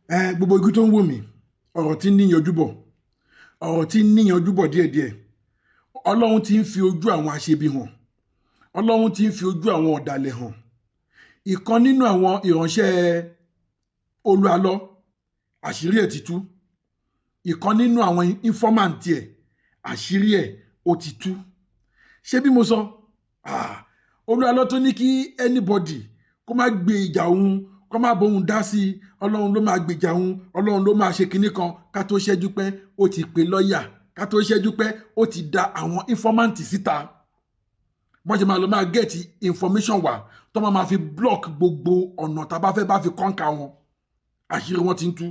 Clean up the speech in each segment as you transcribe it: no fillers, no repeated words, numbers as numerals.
Gbogbo igun tó ń wò mí, ọ̀rọ̀ tí ń níyanjú bọ̀, díẹ̀díẹ̀. Ọlọ́run ti ń fi ojú àwọn aṣebi hàn. Ọlọ́run ti ń fi ojú àwọn ọ̀dàlẹ̀ hàn. Ìkan nínú àwọn ìránṣẹ́ Olúalọ́, àṣírí ẹ̀ ti tú. Ìkan nínú àwọn informant ẹ̀, àṣírí ẹ̀ ó ti tú. Ṣé bí mo sọ? Olúalọ́ tó ní kí anybody kó má gbé ìjà òun, kó má bóun dá sí i, Ọlọ́run ló máa gbèjà òun, Ọlọ́run ló máa ṣe kinní kan, ká tó ṣẹ́jú pé ó ti pe lọ́ọ̀yà, ká tó ṣẹ́jú pé ó ti da àwọn informant síta. Wọ́n ṣe máa lọ máa get information wá tó máa fi block gbogbo ọ̀nà tá a bá fẹ́ bá fi kọ́ńkà wọn. Àṣírí wọn ti ń tú.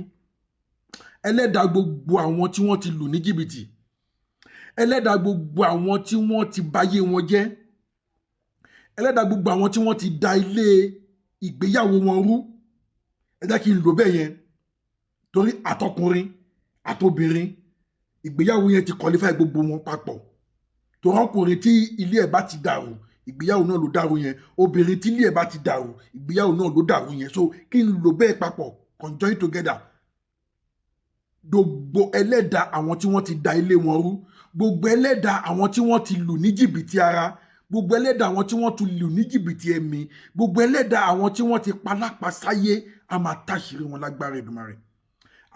Ẹlẹ́dàá gbogbo àwọn tí wọ́n ti lù ní jìbìtì. Ẹlẹ́dàá gbogbo àwọn tí wọ́n ti bayé wọn jẹ́. Ẹlẹ́dàá gbogbo àwọn tí wọ́n ti da ilé ìgbéyàwó wọn rú. Ẹ jẹ́ kí n lò bẹ́ẹ̀ yẹn. Torí àtọkùnrin àtobìnrin ìgbéyàwó yẹn ti qualify gbogbo wọn papọ̀. Torí ọkùnrin tí ilé ẹ̀ bá ti dàrú, ìgbéyàwó náà ló dàrú yẹn. Obìnrin tí ilé ẹ̀ bá ti dàrú, ìgbéyàwó náà ló dàrú yẹn. So kí n lò bẹ́ẹ̀ papọ̀, conjoin together. Gbogbo ẹlẹ́dàá àwọn tí wọ́n ti da ilé wọn rú. Gbogbo ẹlẹ́dàá àwọn tí wọ́n ti lù ní jìbìtì ara. Gbogbo ẹlẹ́dàá àwọn tí wọ́n ti lù ní jìbìtì ẹ̀mí. Gbogbo ẹlẹ́dàá àwọn tí wọ́n ti palápa sáyé, a máa táṣìírí wọn lágbára Èdùmàrè.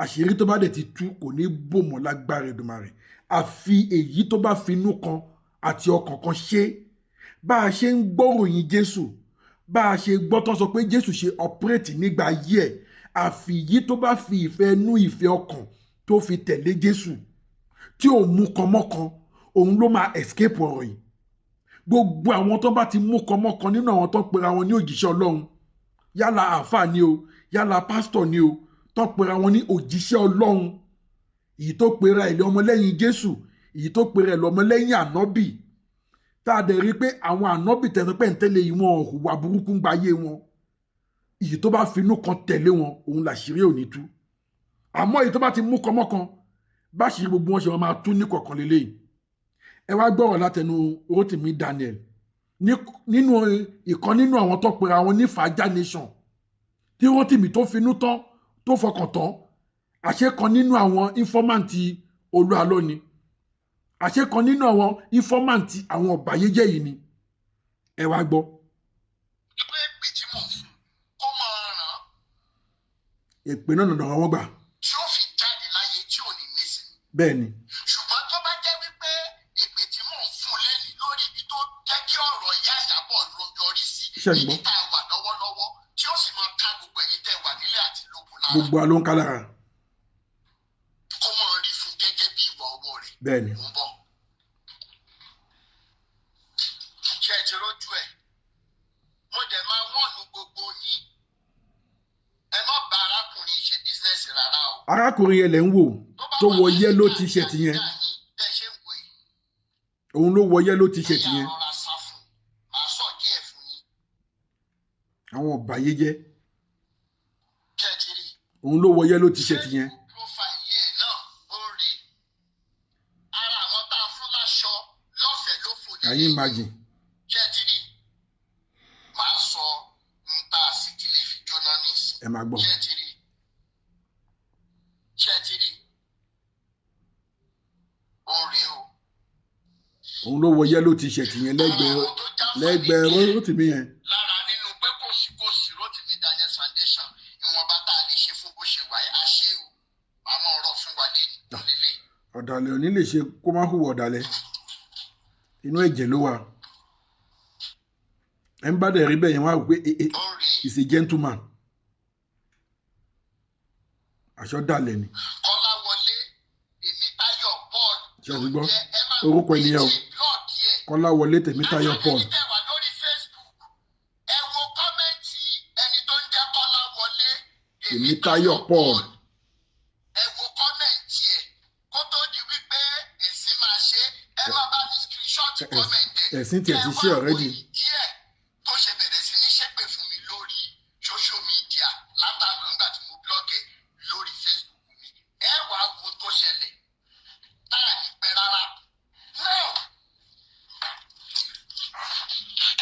Àṣírí tó bá dẹ̀ ti tú kò ní bò mọ́ lágbára Èdùmàrè. Àfi èyí tó bá finú kan àti ọkàn kan ṣe. Bá a ṣe ń gbọ́ròyìn Jésù, bá a ṣe gbọ́ tán sọ pé Jésù ṣe operate nígbà ayé ẹ̀, àfi èyí tó bá fi ìfẹ́ inú ìfẹ́ ọkàn tó fi tẹ̀lé Jésù, tí ò mú kan mọ́kan, òun ló máa escape ọ̀rọ̀ yìí. Gbogbo àwọn tó bá ti mú kan mọ́kan nínú àwọn tó pera wọn ní òjíṣẹ́ Ọlọ́run, yálà àáfàá ni o, yálà pásítọ̀ ni o, tó pera wọn ní òjíṣẹ́ Ọlọ́run, èyí tó pera ẹ̀ lọ́mọlẹ́yìn Jésù, èyí tó pera ẹ̀ lọ́mọlẹ́yìn ànábì, tá a dẹ̀ rí pé àwọn ànábì tẹ̀sánpẹ̀ntẹ́lẹ̀ yìí wọn hùwà burúkú ń gbáyé wọn. Èyí tó bá finú kan tẹ̀lé wọn, òun làṣírí ò ní tú. Àmọ́ èyí tó bá ti mú kan mọ́kan, báṣìírí gbogbo wọn ṣe wọn máa tú ní kọ̀ọ̀kan lélẹ́yìí. Ẹ wá gbọ́rọ̀ látẹnu Rótìmí Daniel nínú ìkan nínú àwọn tó pera wọn ní Fàájà Nation, tí Rótìmí tó finú tán tó fọkàn tán, àṣẹ kan nínú àwọn informant Olúalọ́ ni, àṣẹ kan nínú àwọn informant àwọn ọ̀bàyéjẹ́ yìí ni. Ẹ wá gbọ́. Èpè náà nàdàn àwọn gbà. Tí ó fi jáde láyé tí ò ní nísìn. Bẹ́ẹ̀ ni. Ṣùgbọ́n tó bá jẹ́ wípé èpè tí mò ń fún lẹ́yìn lórí ibi tó jẹ́ kí ọ̀rọ̀ ìyá Ìyábọ̀ ló yọrí sí ibi tá a wà lọ́wọ́lọ́wọ́ tí ó sì máa ká gbogbo ẹ̀yin tẹ́ wà nílé àti lóko lára. Gbogbo àló ń ká lára. Kó mọ̀ rí fún gẹ́gẹ́ bí ìwà ọwọ́ rẹ̀. Bẹ́ẹ̀ ni. Mo ń bọ̀. Ṣé ẹ ti rójú ẹ̀? Mo dẹ̀ máa wọ́ọ̀nù gbogbo yín. Ẹ má bá arákùnrin ṣe bísíǹsì rárá o. Arákùnrin yẹn lẹ̀ ń wò tó wọ yẹ́lò t-shirt yẹn. Òun ló wọ yẹ́lò t-shirt yẹn. Àwọn ọ̀bàyéjẹ́. Òun ló wọ yẹ́lò t-shirt yẹn. Can you imagine? Ẹ máa gbọ́. Òun ló wọ yẹ́lò t-shirt yẹn lẹ́gbẹ̀ẹ́ Rótìmí yẹn. Lára nínú pé kò sí Rótìmí Daniel Foundation ìwọ̀nba tá a lè ṣe fún bó ṣe wà á ṣe o àmọ́ ọ̀rọ̀ fún wa lélẹ̀. Ọ̀dàlẹ̀ ò ní lè ṣe kó má hùwà ọ̀dàlẹ̀. Inú ẹ̀jẹ̀ ló wà. Ẹ ń bá dẹ̀ rí bẹ́ẹ̀ yẹn wá pé he's a gentleman. Aṣọ dàlẹ̀ ni. Kọ́láwọlé Tèmítáyọ̀ Paul. Ṣé o ti gbọ́? Orúkọ ènìyàn o. Kọ́láwọlé Tèmítáyọ̀ Paul. Ẹ wo kọ́mẹ́ǹtì ẹni tó ń jẹ́ Kọ́láwọlé Tèmítáyọ̀ Paul. Ẹ wo kọ́mẹ́ǹtì ẹ̀ kó tó di wípé ẹ̀sìn máa ṣe ẹ má bá mi screenshot kọ́mẹ́ǹtì ẹ̀. Ẹ̀sìn tiẹ̀ ti ṣe already. Díẹ̀ tó ṣe bẹ̀rẹ̀ sí ní ṣépè fún mi lórí social media látàná nígbà tí mo blọ́ọ̀gì lórí Facebook mi. Ẹ wá wo tó ṣẹlẹ̀ táà ní pẹ́ rárá.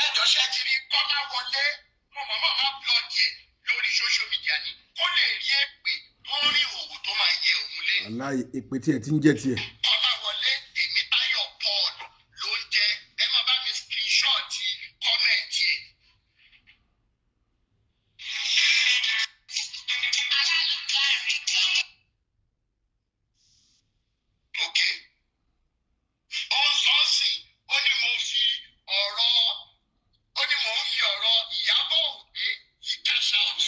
Ẹjọ́ ṣe ti rí Kọ́láwọlé mo mọ̀ máa blọ́ọ̀gì ẹ̀ lórí social media ni kó lè rí èpè tó aláì èpè tí ẹ ti ń jẹ́ tiẹ̀. Kọ́láwọlé Tèmítáyọ̀ Paul ló ń jẹ́. Ẹ máa bá mi screenshot kọ́mẹ̀ntì ẹ̀. Ok. Ó ń sọ sí, ó ní mo fi ọ̀rọ̀ Ìyábọ̀ Ògbé yí cash out.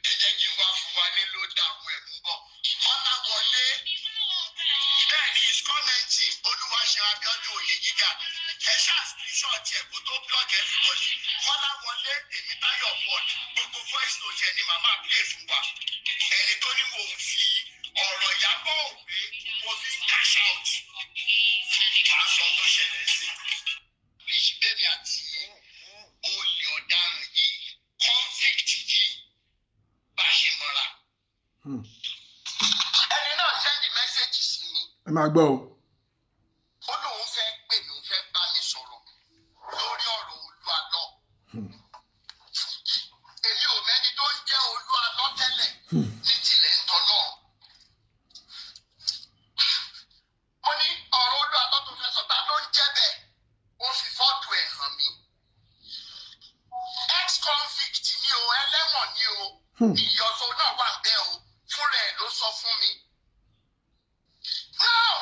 Ẹ jẹ́ kí n wá fún wa ní ló dààmú ẹ̀ mú bọ̀. Kọ́láwọlé bẹ́ẹ̀ ni is commenting Olúwaṣeun Abíọ́dún Oyègíga. Ẹ ṣáà screenshot ẹ̀ kó tó block everybody. Kọ́láwọlé Tèmítáyọ̀ Paul gbogbo voice note ẹ̀ ni màmá play fún wa. Ẹni tó ní mò ń fi ọ̀rọ̀ Ìyábọ̀ Ògbé mo fi ń cash out. Màá sọ tó ṣẹlẹ̀ sí. Bẹ́ẹ̀ni àti olè ọ̀daràn yìí convict yìí bá ṣe mọ́ra. Ẹni náà sẹ́ndì mẹ́sẹ̀gì sí mi. Ẹ máa gbọ́ o. Ó lóun fẹ́ pè mí, òun fẹ́ bá mi sọ̀rọ̀ lórí ọ̀rọ̀ Olúalọ́. Èmi ò mẹ́ni tó ń jẹ́ Olúalọ́ tẹ́lẹ̀ ní tilẹ̀ ń tọ́ náà. Mo ní ọ̀rọ̀ Olúalọ́ tó fẹ́ sọ ta ló ń jẹ́ bẹ́ẹ̀. Ó fi fọ́tò ẹ̀ hàn mí. Ex-convict ni o, ẹlẹ́wọ̀n ni o. Ìyọ̀sọ náà wà bẹ́ẹ̀ o. Fúnra ẹ̀ ló sọ fún mi. Now,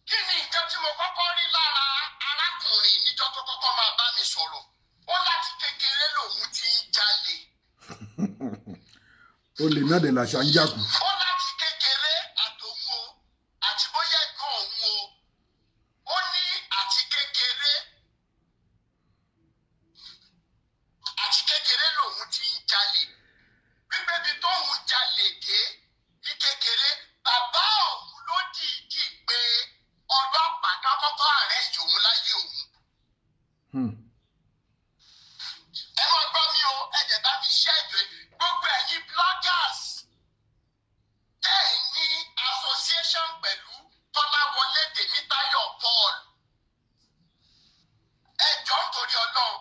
kí ni nǹkan tí mo kọ́kọ́ rí lára arákùnrin níjọ́ tó kọ́kọ́ máa bá mi sọ̀rọ̀? Ó láti kékeré lòun ti ń jalè. Olè náà dẹ̀ làṣà ń jàkú. Ó láti kékeré àtòun o, àti bóyá ẹ̀gbọ́n òun o. Ó ní àti kékeré lòun ti ń jalè. Wípé bí tóun jalè dé ní kékeré, bàbá òun ló dìídì pé ọlọ́pàá ká kọ́kọ́ arrest òun láyé òun. Ẹ máa gbọ́ mi o, ẹ̀jẹ̀ bá mi ṣẹ́ẹ̀dẹ̀ gbogbo ẹ̀yin bloggers tẹ́ ẹ̀ ní association pẹ̀lú Kọ́láwọlé Tèmítáyọ̀ Paul. Ẹ jọ̀ọ́ nítorí Ọlọ́run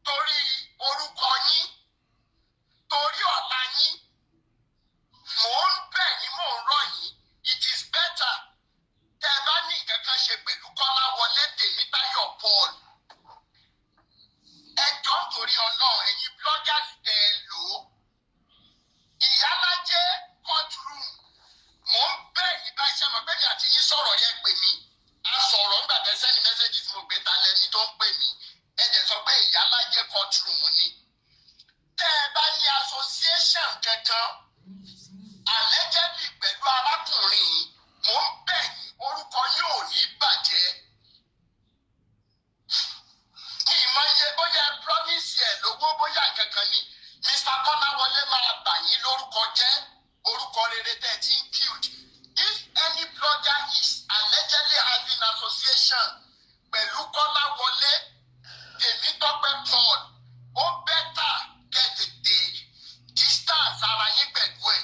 torí orúkọ yín, torí ọ̀la yín, mò ń bẹ̀ yín, mò ń rọ̀ yín, it is better tẹ́ ẹ bá ní nǹkan kan ṣe pẹ̀lú Kọ́láwọlé Tèmítáyọ̀ Paul. Ẹ jọ̀ọ́ nítorí Ọlọ́run ẹ̀yin bloggers tẹ́ ẹ lò ó. Ìyálájé courtroom, mò ń bẹ̀ yín bá iṣẹ́ mọ̀ pé mi àti yín sọ̀rọ̀ yẹn pè mí. A sọ̀rọ̀ ńgbà tẹ́ sẹ́ni mẹ́sẹ̀gì tí mo gbé ta lẹ́ni tó ń pè mí. Ẹ jẹ́ sọ pé Ìyálájé courtroom ni. Tẹ́ ẹ bá ní association kankan allegedly pẹ̀lú arákùnrin yìí, mò ń bẹ̀ yín, orúkọ yín ò ní bàjẹ́. Ní ìmọ̀ye bóyá promise ẹ̀ lówó bóyá kankan ni, Mr. Kọ́láwọlé máa bà yín lórúkọ jẹ́, orúkọ rere tẹ́ ẹ ti ń build. If any blogger is allegedly having association pẹ̀lú Kọ́láwọlé Tèmítọ́pẹ́ Paul, ó bẹ́tà kẹ́ tètè distance ara yín pẹ̀lú ẹ̀.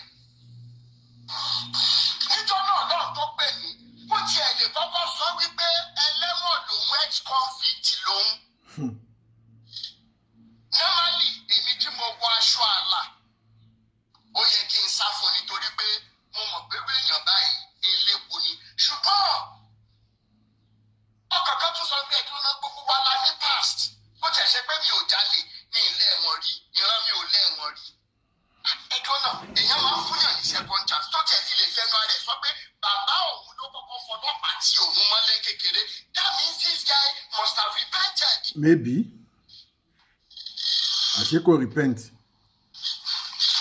Níjọ́ náà náà tó pè mí, bó tiẹ̀ lè kọ́kọ́ sọ wípé ẹlẹ́wọ̀n lòun ex-convict lòun. Normally, èmi tí mo wọ aṣọ àlà, ó yẹ kí n sá fún nítorí pé mo mọ̀ pé èèyàn báyìí elépo ni. Ṣùgbọ́n ọkọ̀ kan tún sọ pé ẹ̀dùn náà gbogbo wa la ní past. Bó tiẹ̀ ṣe pé mi ò jalè ní ilé ẹ̀wọ̀n rí, ìran mi ò lẹ́wọ̀n rí. Ẹjọ́ náà, èèyàn máa ń fúnyàn ní second chance tó tiẹ̀ ti lè fẹ́nu ara ẹ̀ sọ pé bàbá òun ló kọ́kọ́ fọlọ́pàá tí òun mọ́lé kékeré. That means this guy must have repented. Maybe. Àṣé kò repent.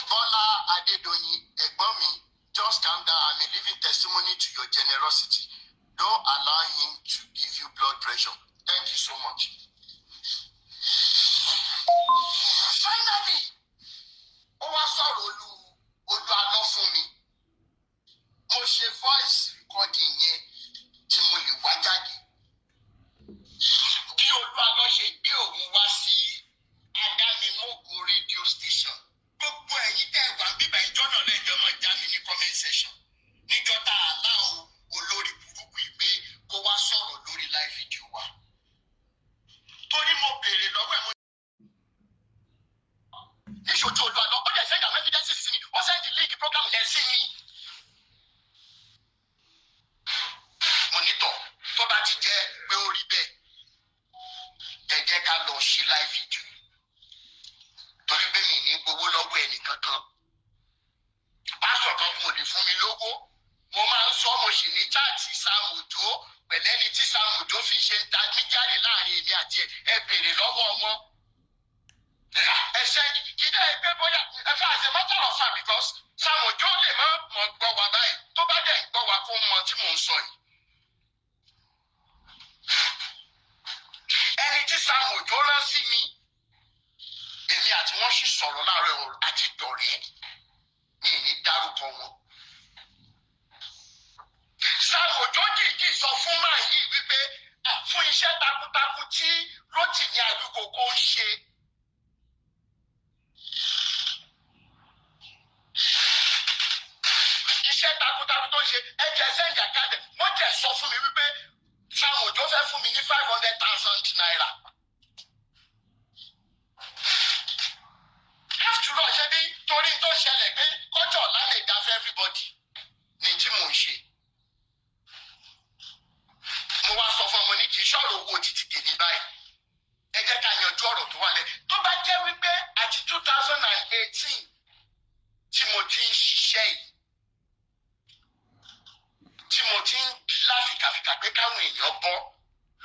Bọ́lá Adédoyin, ẹ̀gbọ́n mi, just calm down. I'm a living testimony to your generosity. Don't allow him to give you blood pressure. Thank you so much. Finally, ó wá sọ̀rọ̀ Olúalọ́ fún mi. Mo ṣe voice recording yẹn tí mo lè wá jáde. Bí Olúalọ́ ṣe gbé òun wá sí Adámimógo radio station. Gbogbo ẹ̀yin tẹ́ ẹ wà bíbá ìjọ náà lẹ́jọ́ máa já mi ní comment section. Níjọ́ tá a láwọn olórí burúkú ìgbé kó wá sọ̀rọ̀ lórí live video wa. ṣojú olú àlọ́ ó dẹ̀ send àwọn evidence sí mi ó send link program yẹn sí mi. Monitor tó bá ti jẹ́ pé ó rí bẹ́ẹ̀ ẹ jẹ́ ká lọ ṣe live video torí pé mi ní gbowó lọ́wọ́ ẹnì kankan pásọ̀ kan kò lè fún mi lówó mo máa ń sọ mo sì ní chaati Sam Ojo pẹ̀lẹ́ni tí Sam Ojo fi ń ṣe intermediary láàrin èmi àti ẹ béèrè lọ́wọ́ wọn. Ẹsẹ̀ kí dẹ́ ẹ pé bóyá ẹ fẹ́ àṣẹ matter of fact because Sam Ojo lè má mọ̀ gbọ́ wa báyìí tó bá dẹ̀ ń gbọ́ wa kó mọ tí mò ń sọ yìí. Ẹni tí Sam Ojo rán sí mi èmi àti wọn sì sọ̀rọ̀ láàárọ̀ àti dọ̀rẹ́ mi ní dárúkọ wọn. Sam Ojo dìídì sọ fún màá yìí wípé fún iṣẹ́ takuntakun tí Rotimi Alugongo ń ṣe. Iṣẹ́ takuntakun tó ń ṣe ẹ̀jẹ̀ sẹ́yìn àkàdé wọ́n jẹ́ sọ fún mi wípé Sam Ojo fẹ́ fún mi ní 500,000 naira. After all ṣe bí torí tó ṣẹlẹ̀ pé kọjọ́ ọ̀la lè dá fún everybody ní tí mò ń ṣe. Mo wá sọ fún ọmọ ní kì í ṣọ̀rọ̀ owó títí tèmi báyìí. Ẹ jẹ́ ká yanjú ọ̀rọ̀ tó wà lẹ̀. Tó bá jẹ́ wípé àti 2018 tí mo ti ń ṣiṣẹ́ yìí tí mo ti ń láfikàfikà pé káwọn èèyàn bọ́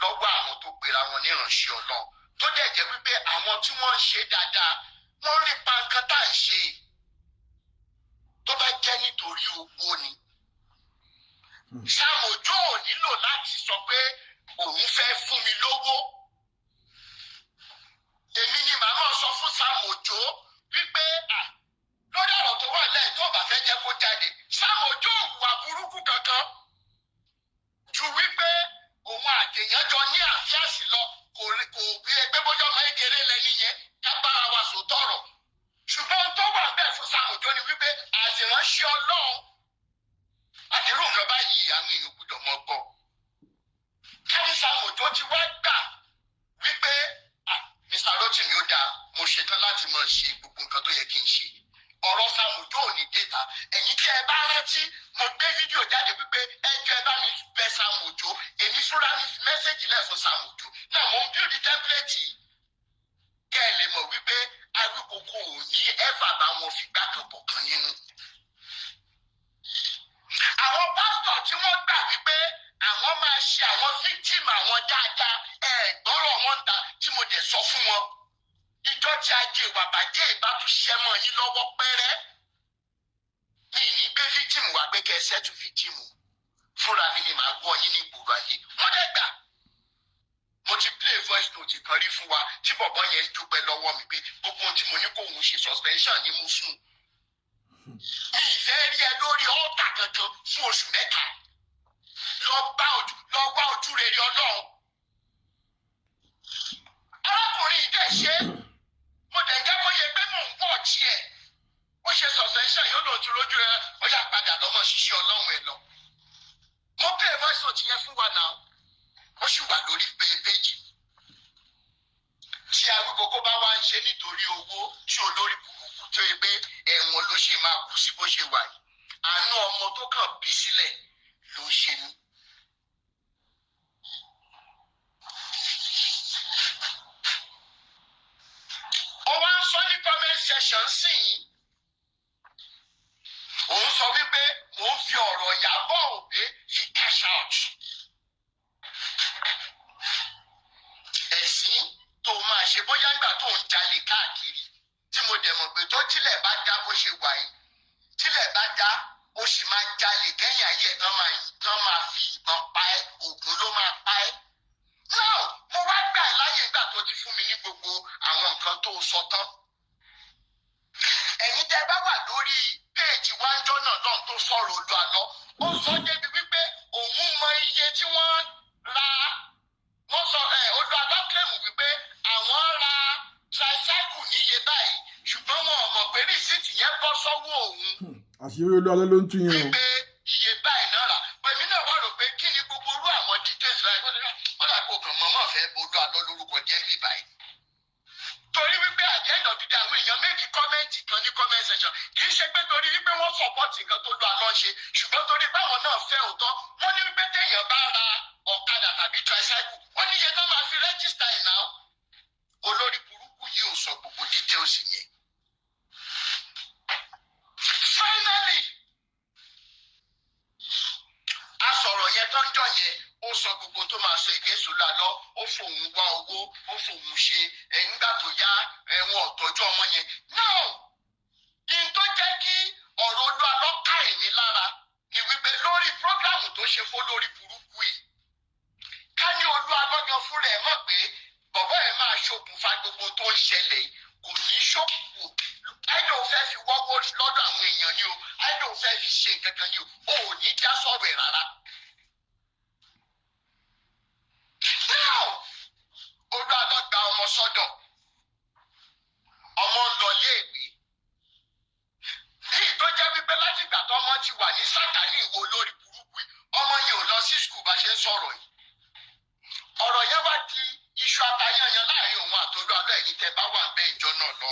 lọ́wọ́ àwọn tó pera wọn níránṣẹ́ Ọlọ́run tó dẹ̀ jẹ́ wípé àwọn tí wọ́n ń ṣe dáadáa wọ́n rí pa nǹkan tá à ń ṣe tó bá jẹ́ nítorí owó ni. Sam Ojo ò nílò láti sọ pé òun fẹ́ fún mi lówó. Èmi ni màmá sọ fún Sam Ojo wípé lórí ọ̀rọ̀ tó wà lẹ́yìn tó bá fẹ́ jẹ́ kó jáde. Sam Ojo ò hùwà burúkú kankan ju wípé òun àtẹ̀yàn jọ ní àfíàsí lọ kò bí ẹgbẹ́ bóyá ọmọ kékeré lẹ́ni yẹn ká bára wa sòótọ́ ọ̀rọ̀. Ṣùgbọ́n tó wà bẹ́ẹ̀ fún Sam Ojo ni wípé àṣìránṣẹ́ Ọlọ́run àdéhùn nǹkan báyìí àwọn èèyàn gbọ́dọ̀ mọ̀ gbọ́. Káni Sam Ojo ti wá gbà wípé Mr. Rotimi ó dáa mo ṣetán láti máa ṣe gbogbo nǹkan tó yẹ kí n ṣe. Ọ̀rọ̀ Sam Ojo ò ní déta. Ẹ̀yin tí ẹ bá rántí mo gbé fídíò jáde wípé ẹjọ́ ẹ bá mi bẹ̀ Sam Ojo èmi fúnra mi fi mẹ́sẹ̀gì lẹ̀ fún Sam Ojo. Náà mo ń bíòdì tẹ́ḿpìlẹ̀tì kẹ́ ẹ lè mọ̀ wípé Alugongo ò ní ẹ̀fà bá wọn fìgbà kan bọ̀ kan nínú. Àwọn pásítọ̀ tí wọ́n gbà wípé àwọn máa ṣe àwọn fíktìmù àwọn dáadáa gbọ́rọ̀ wọn ta tí mo dẹ̀ sọ fún wọn. Ìjọ tí ajé ìwà bàjẹ́ ìbátú ṣẹ́mọ̀ yín lọ́wọ́ pẹ́rẹ́. Mi ní gbé fíktìmù wá pé kẹ́ ẹ ṣẹ́tù fíktìmù. Fúnra mi ni màá gbọ́ yín ní gbòòrò ayé. Wọ́n dẹ̀ gbà. Mo ti play voice note kan rí fún wa tí bọ̀bọ́ yẹn dúpẹ́ lọ́wọ́ mi pé gbogbo ohun tí mo ní kó òun ṣe suspension ni mo fún un. Mi ìfẹ́ rí ẹ lórí ọ́ọ̀tà kankan fún oṣù mẹ́ta. Lọ wá ojú rere Ọlọ́run. Arákùnrin yìí dẹ̀ ṣe mo dẹ̀ jẹ́ kó yẹ pé mò ń pọ̀ tiẹ̀. Ó ṣe suspension yóò lòun ti rójú rẹ ó yà padà lọ́mọ ṣiṣẹ́ Ọlọ́run ẹ̀ lọ. Mo play voice note yẹn fún wa náà. Ó sì wà lórí péjì. Tí Alugongo bá wá ń ṣe nítorí owó tí olórí burúkú tó yẹ pé ẹ̀wọ̀n ló sì máa kú sí bó ṣe wà yìí. Àánú ọmọ tó kàn bí sílẹ̀ ló ń ṣe ní. Ó wá ń sọ ní comment section sí yìí. Òun sọ wípé mò ń fi ọ̀rọ̀ Ìyábọ̀ Òde fi cash out. Ẹ̀sìn tó máa ṣe bóyá nígbà tó ń jalè káàkiri tí mo dẹ̀ mọ̀ pé tó tílẹ̀ bá dá bó ṣe wà yìí tílẹ̀ bá dá ó sì máa jalè kẹ́yìn ayé ẹ̀ tán máa fi ìbọn pa ẹ́ ògùn ló máa pa ẹ́. Náà mo wá gbà ẹ́ láyè ìgbà tó ti fún mi ní gbogbo àwọn nǹkan tó sọ tán. Ẹ̀yin tẹ́ bá wà lórí péèjì wáńjọ́ náà lọ́n tó sọ̀rọ̀ Olú Àlọ́ ó sọ débi wípé òun mọ iye tí wọ́n ra wọ́n sọ Olú Àlọ́ kílẹ̀mù wípé àwọn ra tricycle níye báyìí ṣùgbọ́n wọn ò mọ̀ pé rìsíìtì yẹn bọ́ sọ́wọ́ òun. Àṣírí Olú Àlọ́ ló ń tún yẹn o. Wípé iye báyìí náà rà pèmí náà wà rò pé kí ni gbogbo orú àwọn details rẹ̀ wọ́n dà kó kàn mọ́mọ́ fẹ́ Olú Àlọ́ lórúkọ jẹ́ bí báyìí. Torí wípé àjẹ́ndọ̀ dídá àwọn èèyàn méjì comment kọ́mẹ́ǹtì kan ní comment section kì í ṣe pé torí wípé wọ́n sọ̀pọ̀tì nǹkan tó lu àlọ́ ṣe ṣùgbọ́n torí báwọn náà fẹ́ òótọ́ wọ́n ní wípé téèyàn bá ra ọ̀kadà tàbí tricycle wọ́n ní iye tó máa fi rẹ́gísítà ẹ̀ náà olórí burúkú yìí ò sọ gbogbo details yẹn. Finally a sọ̀rọ̀ yẹn tó ń jọ yẹn ó sọ gbogbo tó máa sọ ìgbésù lálọ́ ó fòun wá owó ó fòun ṣe nígbà tó yá ẹ̀wọ̀n ọ̀tọ́jú ọmọ yẹn. Now in tó jẹ́ kí ọ̀rọ̀ olú alọ́ka ẹ̀mí lára ni wípé lórí prógrámù tó ṣe fún lórí burúkú yìí ká ní olú alọ́gan fúnra ẹ̀ mọ̀ pé bọ̀bọ́ ẹ̀ máa ṣokùnfà gbogbo tó ń ṣẹlẹ̀ yìí kò ní ṣokùnfò àìdò fẹ́ fi wọ́wọ́ lọ́dọ̀ àwọn èèyàn ni o àìdò fẹ́ fi ṣe nǹkan kan ni o ò ní já sọ̀rọ̀ ẹ̀ rárá. Now olú alọ́ gba ọmọ sọ́dọ̀ ọmọ ń lọ léèwé ní tó jẹ́ wípé láti ìgbà tó ọmọ ti wà ní sàkání ìwọ olórí burúkú yìí ọmọ yìí ò lọ sí skul bá ṣe ń sọ̀rọ̀ yìí ọ̀rọ̀ yẹn wá di iṣu atayanyan láàrin òun àtolú alọ́ ẹ̀yìn tẹ́ bá wà ń bẹ́ ìjọ náà lọ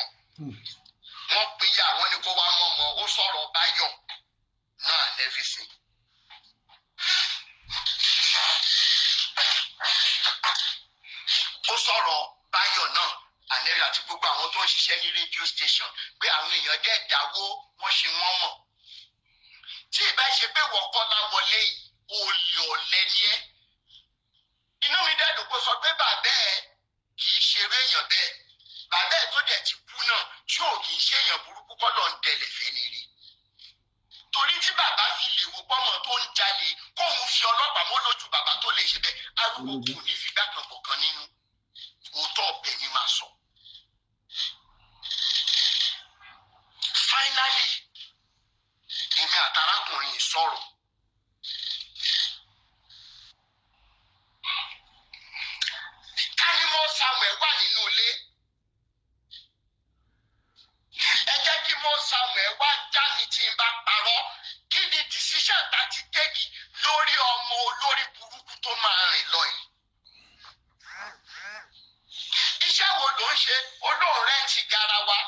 wọ́n pinya àwọn ní kó wá mọ́mọ́ ó sọ̀rọ̀ báyọ̀ náà lẹ́físìn. ó sọ̀rọ̀ báyọ̀ náà ànẹ́rẹ́ àti gbogbo àwọn tó ń ṣiṣẹ́ ní rédíò station pé àwọn èèyàn dẹ́ dáwó wọ́n ṣe wọ́n mọ̀. tí ìbá ṣe pé wọ́n kọ́lá wọlé yìí olè ọ̀lẹ ni ẹ́. inú mi dẹ́dùn kó sọ pé bàbá ẹ̀ kì í ṣeré èèyàn bẹ́ẹ̀ bàbá ẹ̀ tó dẹ̀ ti kú náà tí ò kì í ṣe èèyàn burúkú kọ́ lọ́n tẹ̀lẹ̀ fẹ́ ni rí. torí tí bàbá fi lè wo pọ́mọ tó ń jalè kóun fi ọlọ́pàá mọ́ lójú bàbá tó lè ṣe bẹ́ẹ̀ arúgbó kò ní fi gbá kan kọ̀ọ̀kan nínú òótọ́ ọ̀bẹ ni máa sọ. Finally èmi àtàrákùnrin sọ̀rọ̀ ká ní mọ́ Samuel wà nínú ilé ẹ jẹ́ kí mọ́ Samuel wá já ní tí n bá parọ́ kí ni decision tá ti tẹ́kì lórí ọmọ olórí burúkú tó máa rìn lọ yìí. Iṣẹ́ wo ló ń ṣe olóòrẹ́ ti garawa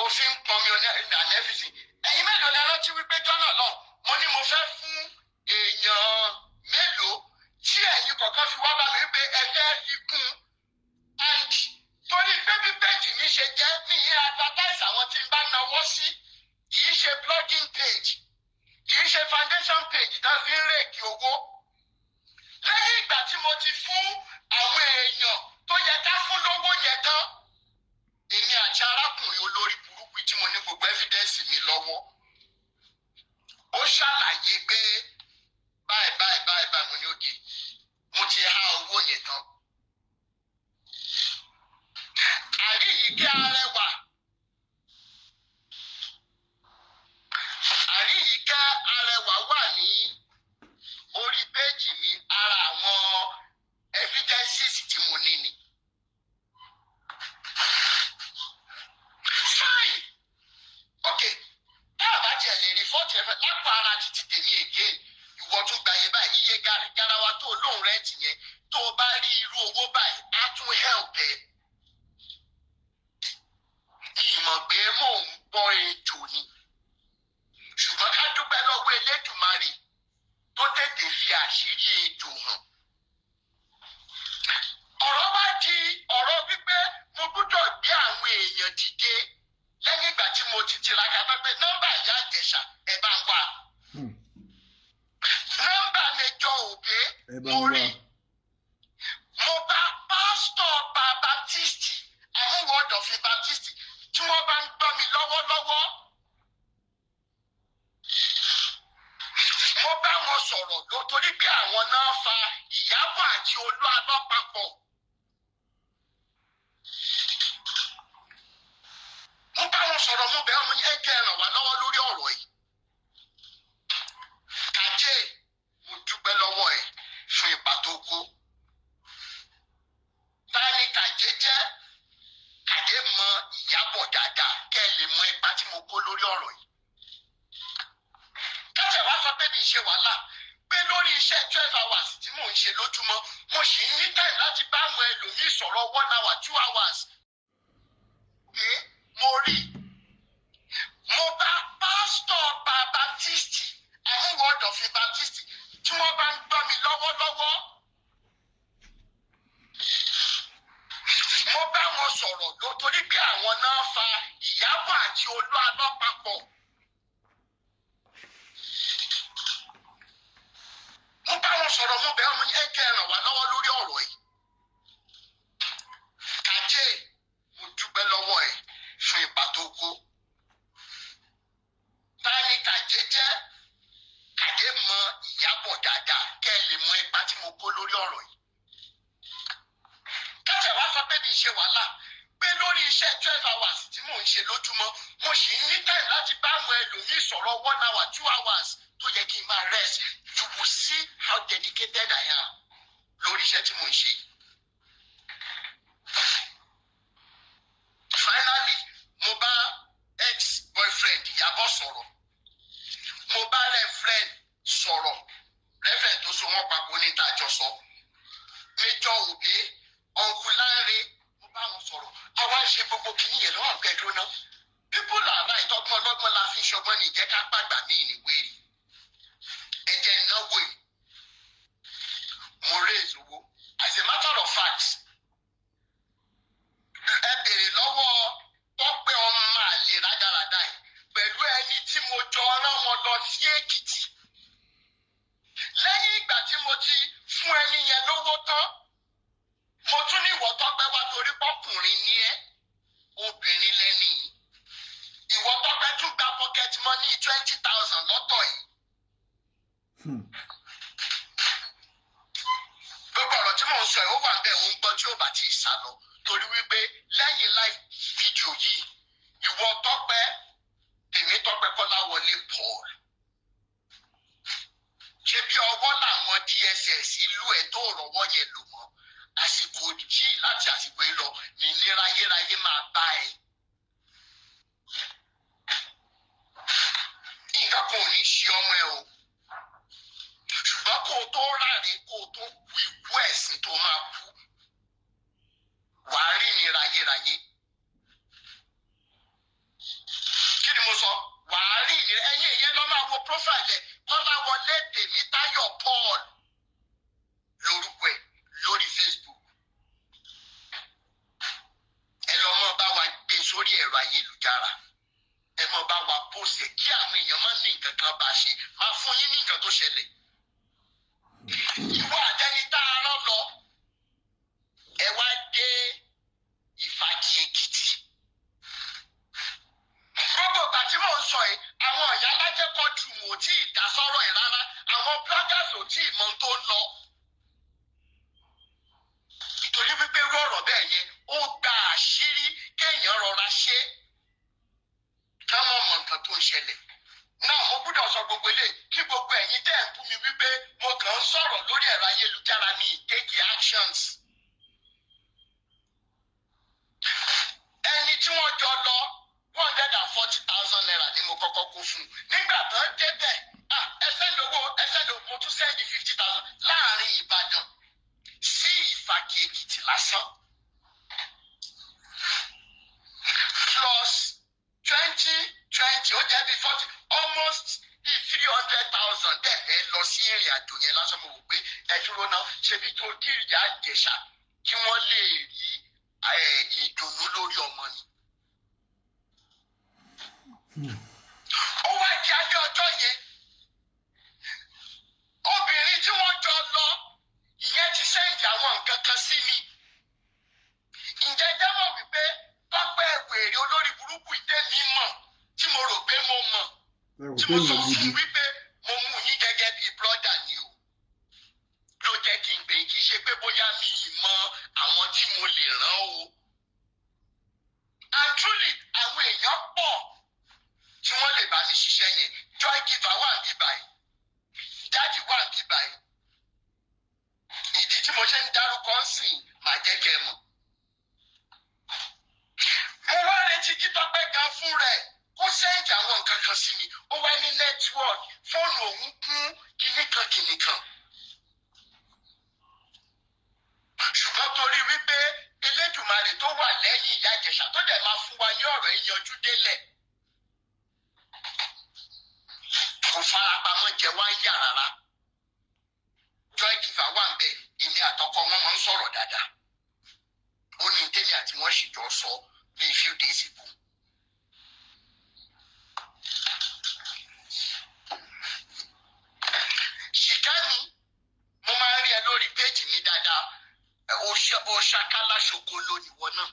òfin pọnmi ọ̀nẹ́fìsì ẹ̀yin mélòó lẹ rántí wípé jọ́nà lọ mo ní mo fẹ́ fún èèyàn mélòó tí ẹ̀yin kọ̀ọ̀kan fi wá bá mi wípé ẹgbẹ́ fi kún and torí pé bí péjì mi ṣe jẹ́ níyì advertise àwọn tí n bá náwó sí kì í ṣe blogging page kì í ṣe foundation page tó fi ń rèkì owó lẹ́yìn ìgbà tí mo ti fún àwọn èèyàn tó yẹ ká fún lówó yẹn tán èmi àti arákùnrin olórí burúkú tí mo ní gbogbo evidence mi lọ́wọ́ ó ṣàlàyé pé báyìí mo ní òkè mo ti há owó yẹn tán. Àríyíkẹ́ Arẹwà wà ní orí péjì mi ara àwọn evidences tí mo ní ni. Fine. Okay. Tá a bá tiẹ̀ lè rí fọ́ọ̀tì ẹ̀fẹ̀ lápá ara títí tèmi again. Ìwọ tún gba iye báyìí. Iye garawa tó lóun rẹ́ǹtì yẹn. Tó o bá rí irú owó báyìí, á tún help ẹ. Ìmọ̀ pé mò ń gbọ́ ejò ni. Ṣùgbọ́n ká dúpẹ́ lọ́wọ́ Elédùmarè tó tètè fi àṣírí ejò hàn. Ọ̀rọ̀ wá di ọ̀rọ̀ wípé mo gbọ́dọ̀ gbé àwọn èèyàn dìde lẹ́yìn ìgbà tí mo ti tiraka pé nọ́mbà Ìyá Ìjẹ̀ṣà ẹ bá ń wá. Nọ́mbà Mẹ́jọ Òbé mo rí. Mo bá pásítọ̀ Baptisti Amúwọ̀dọ̀fin Baptisti tí wọ́n bá ń gbọ́ mi lọ́wọ́lọ́wọ́. Mo bá wọn sọ̀rọ̀ torí pé àwọn náà fa Ìyábọ̀ àti Olú Alọ́ papọ̀. Mo bá wọn sọ̀rọ̀ mo bẹ̀ wọ́n ẹ jẹ́ ràn wá lọ́wọ́ lórí ọ̀rọ̀ yìí. Kàjé mo dúpẹ́ lọ́wọ́ ẹ̀ fún ipa tó kó. Ta ni Kàjé jẹ́? Kàjé mọ Ìyábọ̀ dáadáa kẹ́ ẹ lè mọ ipa tí mo kó lórí ọ̀rọ̀ yìí. Káṣẹ̀ wá sọ pé mi ṣe wàhálà pé lórí iṣẹ́ 12 hours tí mò ń ṣe lójúmọ́ mo sì ń ní time láti bá àwọn ẹlòmíì sọ̀rọ̀ 1 hour 2 hours. Mo rí wọn sọ̀rọ̀ ló torí pé àwọn náà fa Ìyábọ̀ àti Olúalọ́ papọ̀. Mo bá wọn sọ̀rọ̀ mo bẹ̀ ọmọ yẹn kẹ́ ràn wá lọ́wọ́ lórí ọ̀rọ̀ yìí. Kàjé mo dúpẹ́ lọ́wọ́ ẹ̀ fún ipa tó kó. Ta ni Kàjé jẹ́? Kàjé mọ Ìyábọ̀ dáadáa kẹ́ ẹ lè mọ ipa tí mo kó lórí ọ̀rọ̀ yìí. Kájà wá sọ pé mi ṣe wàhálà pé lórí iṣẹ́ 12 hours tí mò ń ṣe lójúmọ́ mo sì ń ní time láti bá àwọn ẹlòmíì sọ̀rọ̀ 1 hour 2 hours tó yẹ kí n máa rest. You will see how dedicated I am lórí iṣẹ́ tí mò ń ṣe. Finally, mo bá ex-boyfriend Ìyábọ̀ sọ̀rọ̀. Mo bá reverend sọ̀rọ̀. Reverend tó so wọ́n papọ̀ ní ìtajọ sọ. Major Obi, Uncle Lanre, mo bá wọn sọ̀rọ̀. Àwa ń ṣe gbogbo kìíní yẹn lọ́wọ́ àgbẹ̀dúró náà. People are right, ọgbọ́n ọlọ́gbọ́n la fi ń ṣọgbọ́n ní ìjẹ́ ká pàgbà mí ìníwé rí. Ẹ̀jẹ̀ ìnáwó yìí. Mo raise owó. As a matter of fact, ẹ bèrè lọ́wọ́ Tọ́pẹ́ ọmọ àlè rádaràdà yìí pẹ̀lú ẹni tí mo jọ rán wọn lọ sí Èkìtì. Lẹ́yìn ìgbà tí mo ti fún ẹni yẹn lówó tán, mo tún ní ìwọ Tọ́pẹ́ wá torí pọ́kùnrin ní ẹ́, obìnrin lẹ́ni yìí. Ìwọ Tọ́pẹ́ tún gba pocket money 20,000 lọ́tọ̀ yìí. Gbogbo ọ̀rọ̀ tí mò ń sọ ẹ̀ ó wà bẹ́ẹ̀ ó ń gbọ́ tí ó bá ti sá lọ torí wípé lẹ́yìn live fídíò yìí ìwọ Tọ́pẹ́ Tèmítọ́pẹ́ Kọ́láwọlé Paul ṣe bí ọwọ́ làwọn DSS ìlú ẹ̀ tó rọwọ́ yẹn lò mọ́ àsìkò yìí láti àsìkò yìí lọ ní ìlera ayérayé máa bá ẹ. Nǹkan kan ò ní ṣe ọmọ ẹ o ṣùgbọ́n kó o tó ráre kó o tó kú ikú ẹ̀sìn tó máa kú wàá rí ìnira ayérayé. Kí ni mo sọ? Wàá rí ìnira ẹ̀yìn ìyẹn lọ́ máa wo profile ẹ̀ Kọ́láwọlé Tèmítáyọ̀ Paul lórúkọ ẹ̀ lórí Facebook. Ẹ lọ mọ bá wa gbé sórí ẹ̀rọ ayélujára. Ẹ mọ bá wa post ẹ̀ kí àwọn èèyàn má ní nǹkan kan bá ṣe máa fún yín ní nǹkan tó ṣẹlẹ̀. Ìwọ àtẹni tá a rán lọ ẹ wá dé Ìfàjì Èkìtì. Gbogbo ìgbà tí mò ń sọ yìí àwọn ìyá alájẹkọ̀ọ́ tù mọ́ tí ì dá sọ́rọ̀ ẹ̀ rárá àwọn bloggers ò tí ì mọ tó ń lọ. Torí wípé irú ọ̀rọ̀ bẹ́ẹ̀ yẹn ó gba àṣírí kéèyàn rọra ṣe ká mọ̀ mọ̀ nǹkan tó ń ṣẹlẹ̀. Náà mo gbọ́dọ̀ sọ gbogbo eléyìí kí gbogbo ẹ̀yin tẹ́ ẹ̀ ń bú mi wípé mo kàn ń sọ̀rọ̀ lórí ẹ̀rọ ayélujára ní take actions. Ẹni tí wọ́n jọ lọ 140,000 naira ni mo kọ́kọ́ kó fún un. Nígbà tó ń débẹ̀ ẹsẹ̀ lówó mo tún sẹ́ndì 50,000 láàrin Ìbàdàn sí Ìfàkì Èkìtì lásán. Plus 2020 ó jẹ́ bí 40 almost bí 300,000 dẹ̀ lọ sí ìrìn àjò yẹn lásán. Mo wò pé ẹ dúró náà ṣebí tó dìrìyà Ìjẹ̀ṣà kí wọ́n lè rí ìdùnnú lórí ọmọ ni. Ó wá di alẹ́ ọjọ́ yẹn obìnrin tí wọ́n jọ lọ ìyẹn ti sẹ́ǹdì àwọn nǹkan kan sí mi. Ǹjẹ́ jẹ́ mọ̀ wípé Tọ́pẹ́ wèrè olórí burúkú ìtẹ́mi mọ̀ tí mo rò pé mo mọ̀ tí mo sọ fún wípé mo mú yín gẹ́gẹ́ bíi brọ́dà ni o. Ló jẹ́ kí n pè kí ṣe pé bóyá mi ì mọ àwọn tí mo lè rán o. And truly àwọn èèyàn pọ̀ tí wọ́n lè bá mi ṣiṣẹ́ yẹn. Joy Giver wà ní báyìí. Daddy wà ní báyìí. Ìdí tí mo ṣe ń dárúkọ ń sìn máa jẹ́ kẹ́ ẹ mọ̀. Mo wá retí kí Tọ́pẹ́ gan fún rẹ̀ kó sẹ́ǹdì àwọn nǹkan kan sí mi. Ó wá ní network fóònù òun kún kìnnìkan. Ṣùgbọ́n torí wípé Elédùmarè tó wà lẹ́yìn Ìyá Ìjẹ̀ṣà tó dẹ̀ máa fún wa ní ọ̀rọ̀ ìyanjú délẹ̀. Kò farapamọ́ jẹ wá ń yà rárá. Joy Giver wà ń bẹ̀ èmi àtọkọ wọn máa ń sọ̀rọ̀ dáadáa. ó ní tèmi àti wọ́n sì jọ sọ bíi few days ago. Ṣìkẹ́mi, mo máa ń rí ẹ lórí péjì mi dáadáa, ó ṣàkálà ṣokolo nìwọ náà,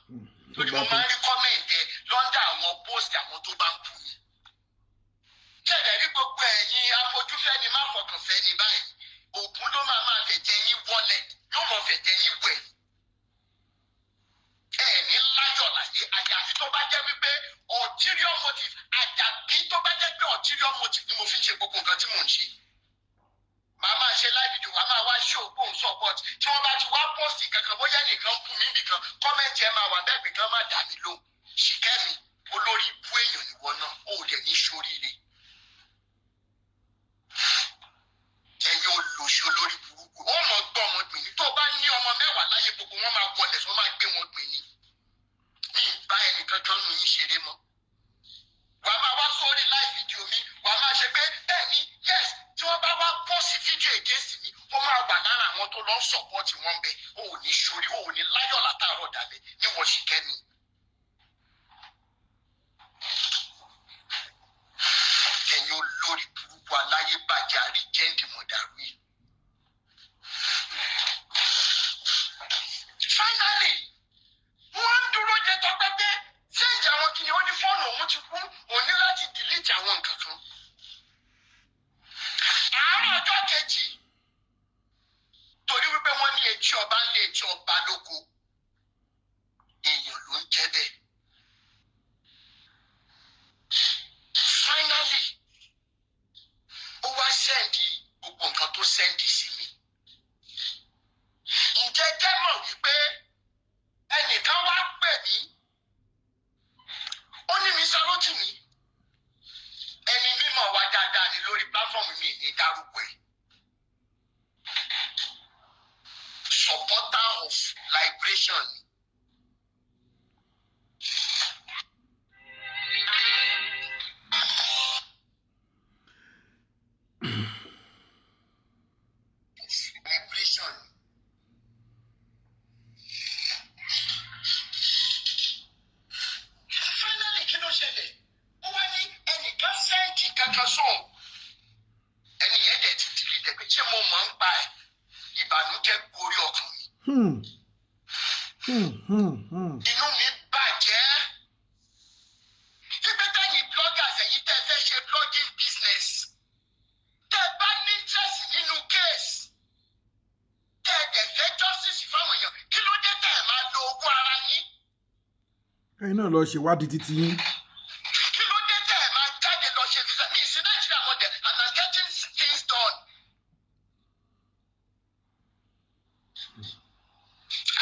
torí mo máa ń rí kọ́mẹ̀ntì lọ́ndà àwọn póòsì àwọn tó bá ń bú mi. Ṣẹ̀dẹ̀ rí gbogbo ẹ̀yin afojúfẹ́ni má fọkànfẹ́ni báyìí, ògùn ló máa fẹ̀jẹ̀ yín wọlé, yóò mọ̀ fẹ̀jẹ̀ yín wẹ̀. Ẹ̀ní láyọ̀ láyé, àyàfi tó bá jẹ́ wípé ulterior motive, àjàbí tó bá jẹ́ pé ulterior motive ni mo fi ń ṣe gbogbo nǹkan tí mò ń ṣe. Màá máa ṣe live video, wàá máa wá show phone support. Tí wọ́n bá ti wá post kankan, bóyá nìkan bú mi nìkan, kọ́mẹ́ntì ẹ máa wà bẹ́ẹ̀ pé kán má dà mí lóhùn. Ṣìkẹ́mi, olórí ibú èèyàn nìwọ náà, ó dẹ̀ ní ṣoríire. Ẹ̀yin olùṣe olórí burúkú, ó mọ̀ gbọ́ ọmọ gbìn ní. Tó bá ní ọmọ mẹ́wàá láyé, gbogbo wọn máa wọlé, wọ́n máa gbé wọn gbìn ní. Mi ì bá ẹnìkan kan nù yín ṣeré mọ́. Wàá máa wá sórí live video mi, wàá máa ṣe pé bẹ́ẹ̀ ni yes, tí wọ́n bá wá pọ́sì fídíò against mi, ó máa wà lára àwọn tó lọ ń sọ̀pọ́ọ̀tì wọn bẹ̀. O ò ní ṣorí, o ò ní láyọ̀ látàárọ̀ dàbẹ̀ níwọ̀n Ṣìkẹ́mi. Ẹ̀yin olórí burúkú aláyé bàjẹ́ àríjẹ́ǹdì mọ̀dàrú yìí. Finally, wọ́n ń dúró jẹ tọpẹ́ pé ṣéǹjì àwọn kìnìún ó ní fóònù òun ti kú, òun ní láti delete àwọn nǹkan kan. Àárọ̀ ọjọ́ kejì, torí wípé wọ́n ní etí ọba ń lé etí ọba lóko, èèyàn ló ń jẹ́ bẹ́ẹ̀. Finally, ó wá sẹ́ǹdì gbogbo nǹkan tó sẹ́ǹdì sí mi. Ǹjẹ́ jẹ́ mọ̀ wípé ẹnìkan wá pè mí, ó ní mi sọ́rọ́tì mi, ẹni mímọ̀ wá dáadáa ní lórí pláfọ́ọ̀mù mi ní dárúkọ ẹ̀. Supporter of liberation. Liberation. Finally, kí ló ṣẹlẹ̀? Ó wá ní ẹnìkan sẹ́ǹtì kankan sóun. Ẹni yẹn dẹ̀ ti delete ẹ̀ pé ṣé mo mọ̀ ń pa ẹ̀? Ìbànújẹ́ gorí ọkàn mi. Inú mi bàjẹ́. Ibi tẹ́yìn bloggers ẹ̀yin tẹ́ fẹ́ ṣe blogging business. Tẹ́ bá ní interest nínú case. Tẹ́ dẹ̀ fẹ́ justice fáwọn èèyàn. Kí ló dé tẹ́ ẹ̀ máa lo owó ara yín? Ẹ̀yin náà lọ ṣèwádìí títí yín. Kí ló dé tẹ́ ẹ̀ máa jáde lọ ṣe visa? Mi sí Nàìjíríà mọ̀dẹ̀ and I'm getting things done.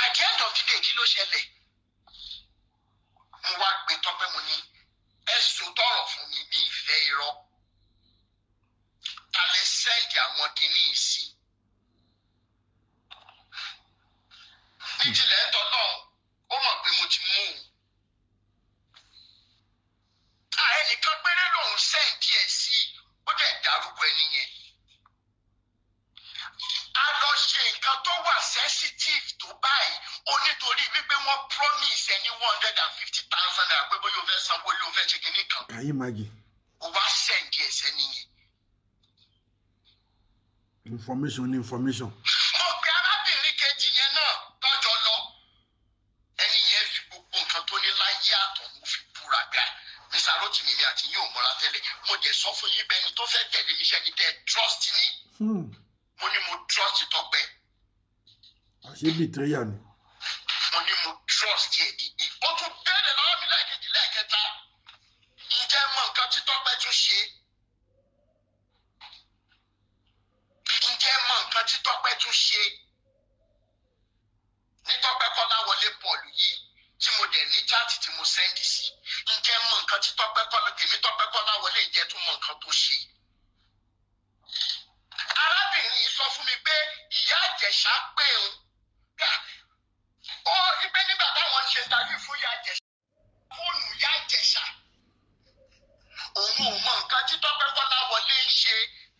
At the end of the day, kí ló ṣẹlẹ̀? Mo wá gbé tọ́pẹ́ mo ní ẹ̀sùn tọrọ fún mi bí ìfẹ́ irọ́. Ta lè sẹ́ẹ̀dì àwọn kìíní sí? Níjìnlẹ̀ tọ́lọ́, ó mọ̀ pé mo ti mú un. Ẹnìkan péré lòun sẹ́ẹ̀dì ẹ̀ sí, ó dẹ̀ dárúkọ ẹni yẹn. A lọ ṣe nǹkan tó wà sensitive tó báyìí, ó nítorí wípé wọ́n promise ẹni 150,000 naira pé bóyá o fẹ́ sanwó lé o fẹ́ ṣe kinní kan. Ayé magi. O wá sẹ́ǹdì ẹ̀sẹ̀ nìyẹn. Information ni information. Mo pe arábìnrin kejì yẹn náà lọ́jọ́ lọ. Ẹni yẹn fi gbogbo nǹkan tó ní láyé àtọ̀ mo fi búra gbà. Mr. Rotimi mi àti yín ò mọ́ra tẹ́lẹ̀. Mo jẹ́ sọ fún yín bẹ́ẹ̀ ni tó fẹ́ tẹ̀lé mi iṣẹ́ ni tẹ́ trust ní. Mo ní mo trust Tọ́pẹ́. Àṣé betrayal ni. Mo ní mo trust yẹ gidi. Ó tún bẹ̀rẹ̀ lọ́wọ́ mi lẹ́ẹ̀kejì lẹ́ẹ̀kẹta. Ǹjẹ́ mọ nǹkan tí Tọ́pẹ́ tún ṣe? Ǹjẹ́ mọ nǹkan tí Tọ́pẹ́ tún ṣe? Ní Tọ́pẹ́ Kọ́láwọlé Paul yìí tí mo dẹ̀ ní chaati tí mo sẹ́ndì sí. Ǹjẹ́ mọ nǹkan tí Tọ́pẹ́ Kọ́láwọlé jẹ́ tún mọ nǹkan tó ṣe? Arábìnrin sọ fún mi pé ìyá Ìjẹ̀ṣà pé òun. Ó rí pé nígbà táwọn ń ṣe tàbí fún ìyá Ìjẹ̀ṣà, fóònù ìyá Ìjẹ̀ṣà. Òun ò mọ nǹkan tí Tọ́pẹ́ Kọ́láwọlé ń ṣe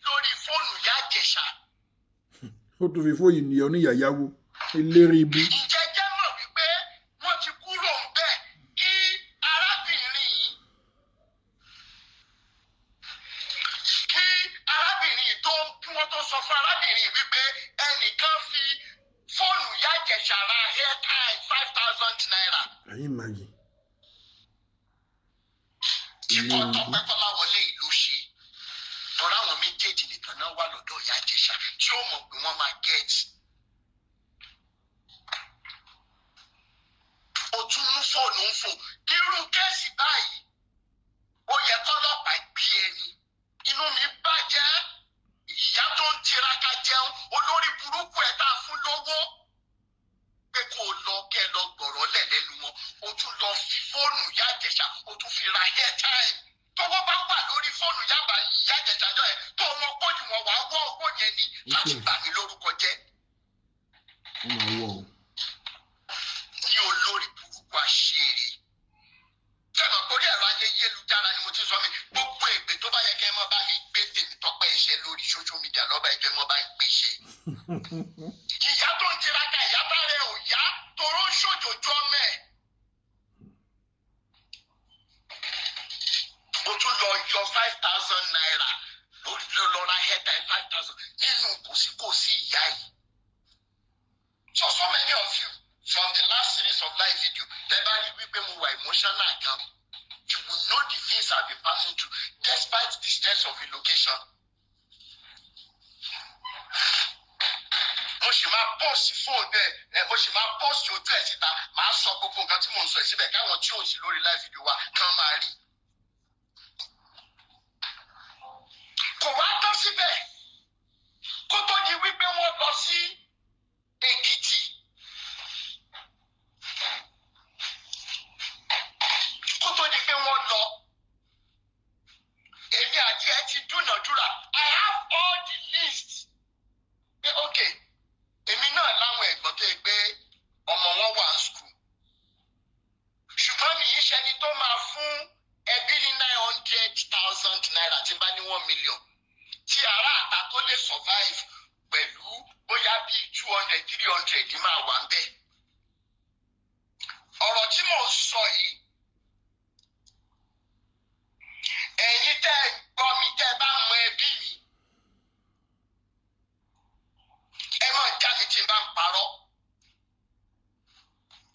lórí fóònù ìyá Ìjẹ̀ṣà. Ó tún fi fóònù ìyá oníyàyáwó eléré ibi. Ǹjẹ́ jẹ́ mọ̀ wípé ikọ̀ Tọ́pẹ́ Kọ́láwọlé ìlú ṣe tọ́ra àwọn méjèèjì nìkan náà wà lọ́dọ̀ Ìyá Ìjẹ̀ṣà tí ó mọ̀ pé wọ́n máa gẹ̀ẹ́tì. ó tún mú fóònù ń fò irú kéèsì báyìí ó yẹ kọ́lọ́pàá gbé ẹni inú mi bàjẹ́ ìyá tó ń tiraka jẹun olórí burúkú ẹ̀ tá a fún lówó pé kó lọ kẹ́ lọ gbọ̀rọ̀ lẹ̀ lẹ́nu wọn ó tún lọ fi fóònù Ìyá Ìjẹ̀ṣà ó tún fi ra airtime tówó bá wà lórí fóònù Ìyá Ìjẹ̀ṣà jọ ẹ̀ tó ọmọ kójú wọn wàá wọ́ owó yẹn ni láti bà mí lórúkọ jẹ́. ní olórí burúkú àṣírí fẹ́ràn torí ẹ̀rọ ayélujára ni mo ti sọ mi gbogbo èpè tó bá yẹ kẹ́ ẹ mọ́ bá mi gbé tèmi Tọ́pẹ́ iṣẹ́ lórí social media lọ́ba ẹgbẹ́ mọ́ bá gbé iṣẹ́. ìyá tó ń tiraka ìyá bá rẹ̀ ò yá toró ń ṣòjòjò ọmọ ẹ̀. ó tún lọ yọ 5,000 naira lórí lọ ra airtime 5,000 nínú kòsíkòsí ìyá yìí. So many of you from the last series of live video tẹ́ bá rí wípé mo wà emotional gan you will know the things I've been passing through despite the stress of relocation. mo sì máa post fóònù ẹ mo sì máa post ojú ẹ síta màá sọ gbogbo nǹkan tí mò ń sọ ẹ síbẹ̀ káwọn tí ò sí lórí live video wa kàn máa rí. kò wá tán síbẹ̀ kó tó di wípé wọ́n lọ sí Èkìtì. kó tó di pé wọ́n lọ èmi àti ẹ ti dúnàdúrà I have all the list pé ok èmi náà láwọn ẹ̀gbọ́n tó yẹ pé ọmọ wọn wà ní school ṣùgbọ́n mi yìí ṣẹni tó máa fún ẹbí ní 900,000 naira tí bá ní 1 million tí ará àta tó lè survive pẹ̀lú bóyá bíi 200 300 máa wà ń bẹ̀. ọ̀rọ̀ tí mò ń sọ yìí ẹ̀yin tẹ́ ẹ gbọ́ mi tẹ́ ẹ bá mọ ẹbí mi ẹ máa já mi tí n bá ń parọ́.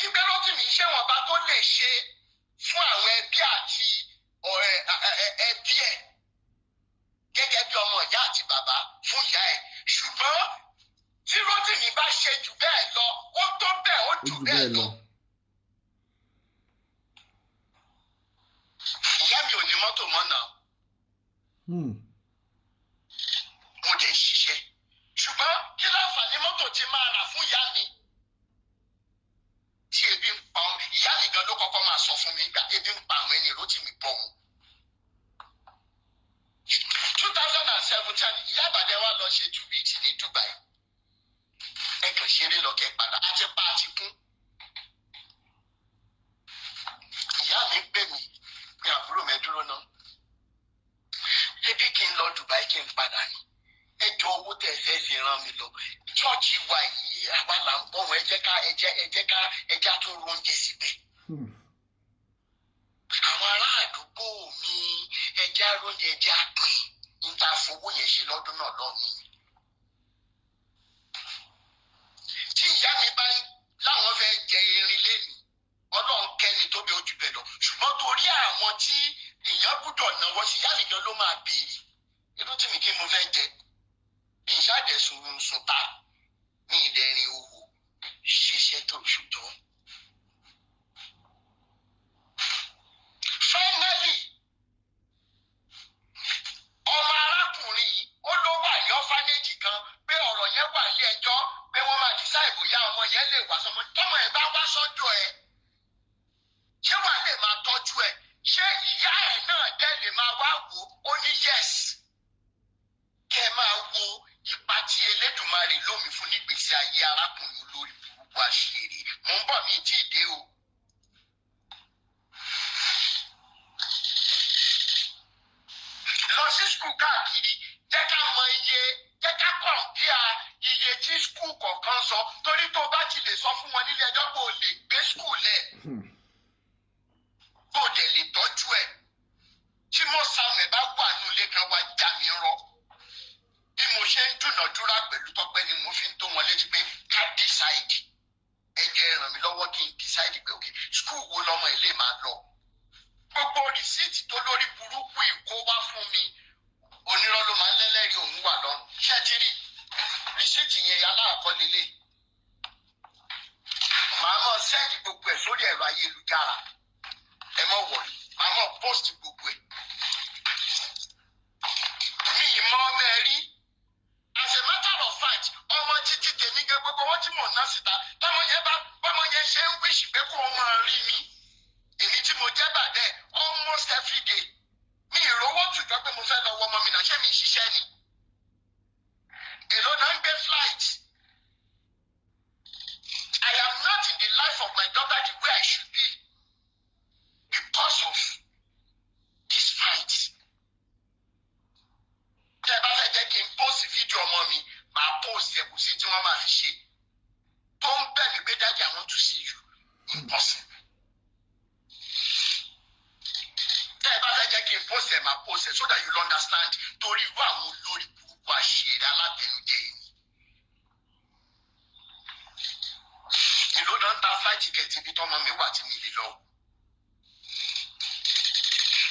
ìgbẹ́ ló ti mi iṣẹ́ wọn bá tó lè ṣe fún àwọn ẹbí àti ẹbí ẹ̀ gẹ́gẹ́ bí ọmọ ìyá àti bàbá fún ìyá ẹ̀ ṣùgbọ́n tí Rótìmí bá ṣe jù bẹ́ẹ̀ lọ ó tó bẹ́ẹ̀ ó jù bẹ́ẹ̀ lọ. ìyá mi ò ní mọ́tò mọ́ náà. mo dẹ̀ ń ṣiṣẹ́ ṣùgbọ́n kí láǹfààní mọ́tò tí máa rà fún ìyá mi tí ebi ń pa ọmọ ìyá mi gan ló kọ́kọ́ máa sọ fún mi gbà ebi ń pa àwọn ẹni Rótìmí bọ̀ wọn. 2017 ìyá àbàdàn wa lọ ṣe 2 weeks ní Dubai ẹ kàn ṣeré lọ kẹ́ padà àti pa àti kún. ìyá mi pè mí pé àbúrò mi dúró náà ebi kí n lọ Dubai kí n padà ní ẹjọ́ owó tẹ́ ẹ fẹ́ fi ràn mí lọ chọọchì wa yìí àwa là ń bọ̀ wọ́n ẹ jẹ́ tó róúnjẹ síbẹ̀. àwọn ará àdúgbò mi ẹjẹ́ róúnjẹ ẹjẹ́ àpín níta fowó yẹn ṣe lọ́dún náà lọ́nìí. tí ìyá mi bá láwọn fẹ́ jẹ erin lẹ́nu Ọlọ́run kẹ́ni tó bí ojú bẹ̀ lọ ṣùgbọ́n torí àwọn tí èèyàn gbúdọ̀ náwó sí ìyá mi gan ló máa béèrè irú tí mi kí mo fẹ́ jẹ bí n ṣàdẹ̀sùn sùn ta ní ìdẹ́rin owó ṣiṣẹ́ tó ṣùjọ́. Finally ọmọ arákùnrin yìí ó ló wà ní ọ́fánẹ́jì kan pé ọ̀rọ̀ yẹn wà ní ẹjọ́ pé wọ́n máa decide bóyá ọmọ yẹn lè wá sọmọ tọmọ ẹ̀ bá wá sọ́dọ̀ ẹ̀ ṣé wà lè máa tọ́jú ẹ̀ ṣé ìyá ẹ̀ náà dẹ̀ lè máa wá wò ó ní yes kẹ́ ẹ máa wo ipa tí Elédùmarè lómi fún nígbèsí ayé arákùnrin olórí burúkú àṣírí mò ń bọ̀ mí tí ì dé o. lọ sí skul káàkiri jẹ́ ká mọ iye jẹ́ ká kọ̀ǹpìà iye tí skul kọ̀ọ̀kan sọ torí tó bá ti lè sọ fún wọn nílé ẹjọ́ pé o lè gbé skul lẹ̀ kó o dẹ̀ lè tọ́jú ẹ̀ tí mo Samuel bá wà ní ilé kan wá já mi rọ bí mo ṣe ń dúnàdúrà pẹ̀lú Tọ́pẹ́ ni mo fi ń tó wọn létí pé ká decide ẹ jẹ́ ràn mí lọ́wọ́ kí n decide pé ok skul wo lọ́mọ ilé máa lọ gbogbo rìsíìtì tó lórí burú post ẹ̀ so that you understand torí irú àwọn olórí burúkú àṣírí alátẹnujẹ yìí. Ìlú náà ń ta flight ticket ibi tọ́mọ mi wà tí mi lè lọ.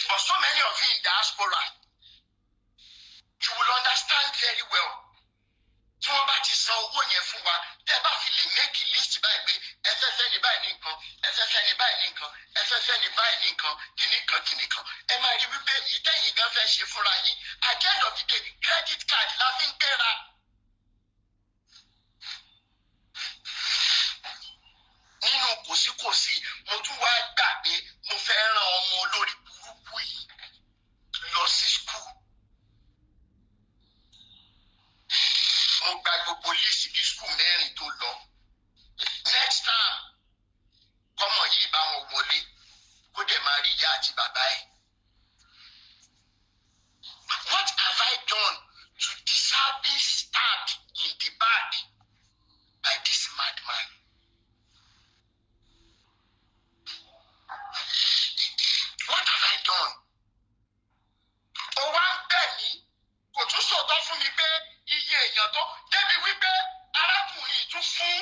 But so many of you in diaspora, you will understand very well. Tí wọ́n bá ti san owó yẹn fún wa, tẹ́ bá fi lè make a list báyìí pé ẹ fẹ́ fẹ́ ní báyìí ní nǹkan, ẹ fẹ́ fẹ́ ní báyìí ní nǹkan, ẹ fẹ́ fẹ́ ní báyìí ní nǹkan, kìnnì kan. Ẹ máa rí wípé ìtẹ́yìn gan fẹ́ ṣe fúnra yín. At the end of the day, credit card la fi ń gbéra. Nínú kòsíkòsí, mo tún wá gbà pé mo fẹ́ rán ọmọ olórí burúkú yìí lọ sí school. Mo gba gbogbo líìsì bí school mẹ́rin tó lọ. Next time, kọ́mọ yìí bá wọn wọlé kó dẹ̀ máa rí ìyá àti bàbá ẹ̀. What have I done to deserve being stabbed in the back by this madman? What have I done? Ó wá ń bẹ̀ mí, kò tún sọ̀tọ̀ fún mi pé iye èèyàn tó débi wípé arákùnrin tún fún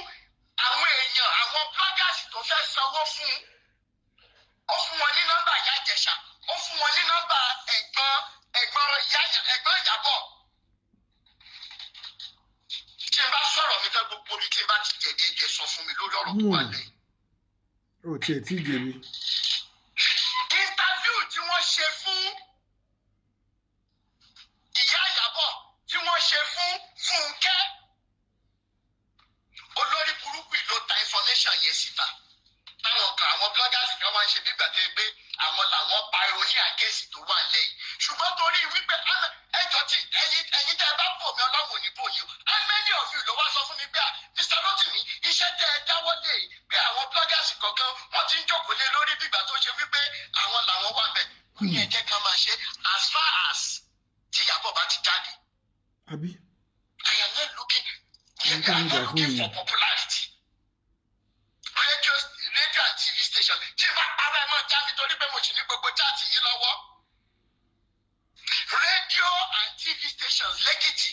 àwọn èèyàn àwọn bloggers tó fẹ́ sanwó fún. Ó fún wọn ní nọ́mbà ìyá Ìjẹ̀ṣà, ó fún wọn ní nọ́mbà ẹ̀gbọ́n Ìyábọ̀. Tí n bá sọ̀rọ̀ mi fẹ́ gbogbo orí tí n bá ti jẹ̀jẹ̀ sọ fún mi lórí ọ̀rọ̀ tó wà lẹ́yìn. Ó tiẹ̀ tí jẹ mi. Interview tí wọ́n ṣe fún ìyá Ìyábọ̀ tí wọ́n ṣe fún Fúnkẹ́. Olórí burúkú ló ta information yẹn síta. Àwọn bloggers kan wá ń ṣe bígbà tó yẹ pé àwọn làwọn pa ìròyìn àkẹ́sì tó wà lẹ́yìn. Ṣùgbọ́n torí wípé ẹjọ́ tí ẹ̀yin tẹ́ ẹ bá pò mí ọlọ́run ní bòyí o. How many of you ló wá sọ fún mi pé Mr. Rotimi iṣẹ́ tẹ́ ẹ dáwọ́ lé pé àwọn bloggers kankan wọ́n ti ń jókòó lé lórí bígbà tó ṣe wípé àwọn làwọn wà bẹ̀. Ó ní ẹ jẹ́ ká máa ṣe as far as tí Ìyábọ̀ bá ti jáde. Àbí? I am not looking for popularity. Radio and TV station. Tí bá ara ẹ̀ máa já mi torí pé mo sì ní gbogbo chaati yìí lọ́wọ́. Radio and TV stations lẹ́kìtì,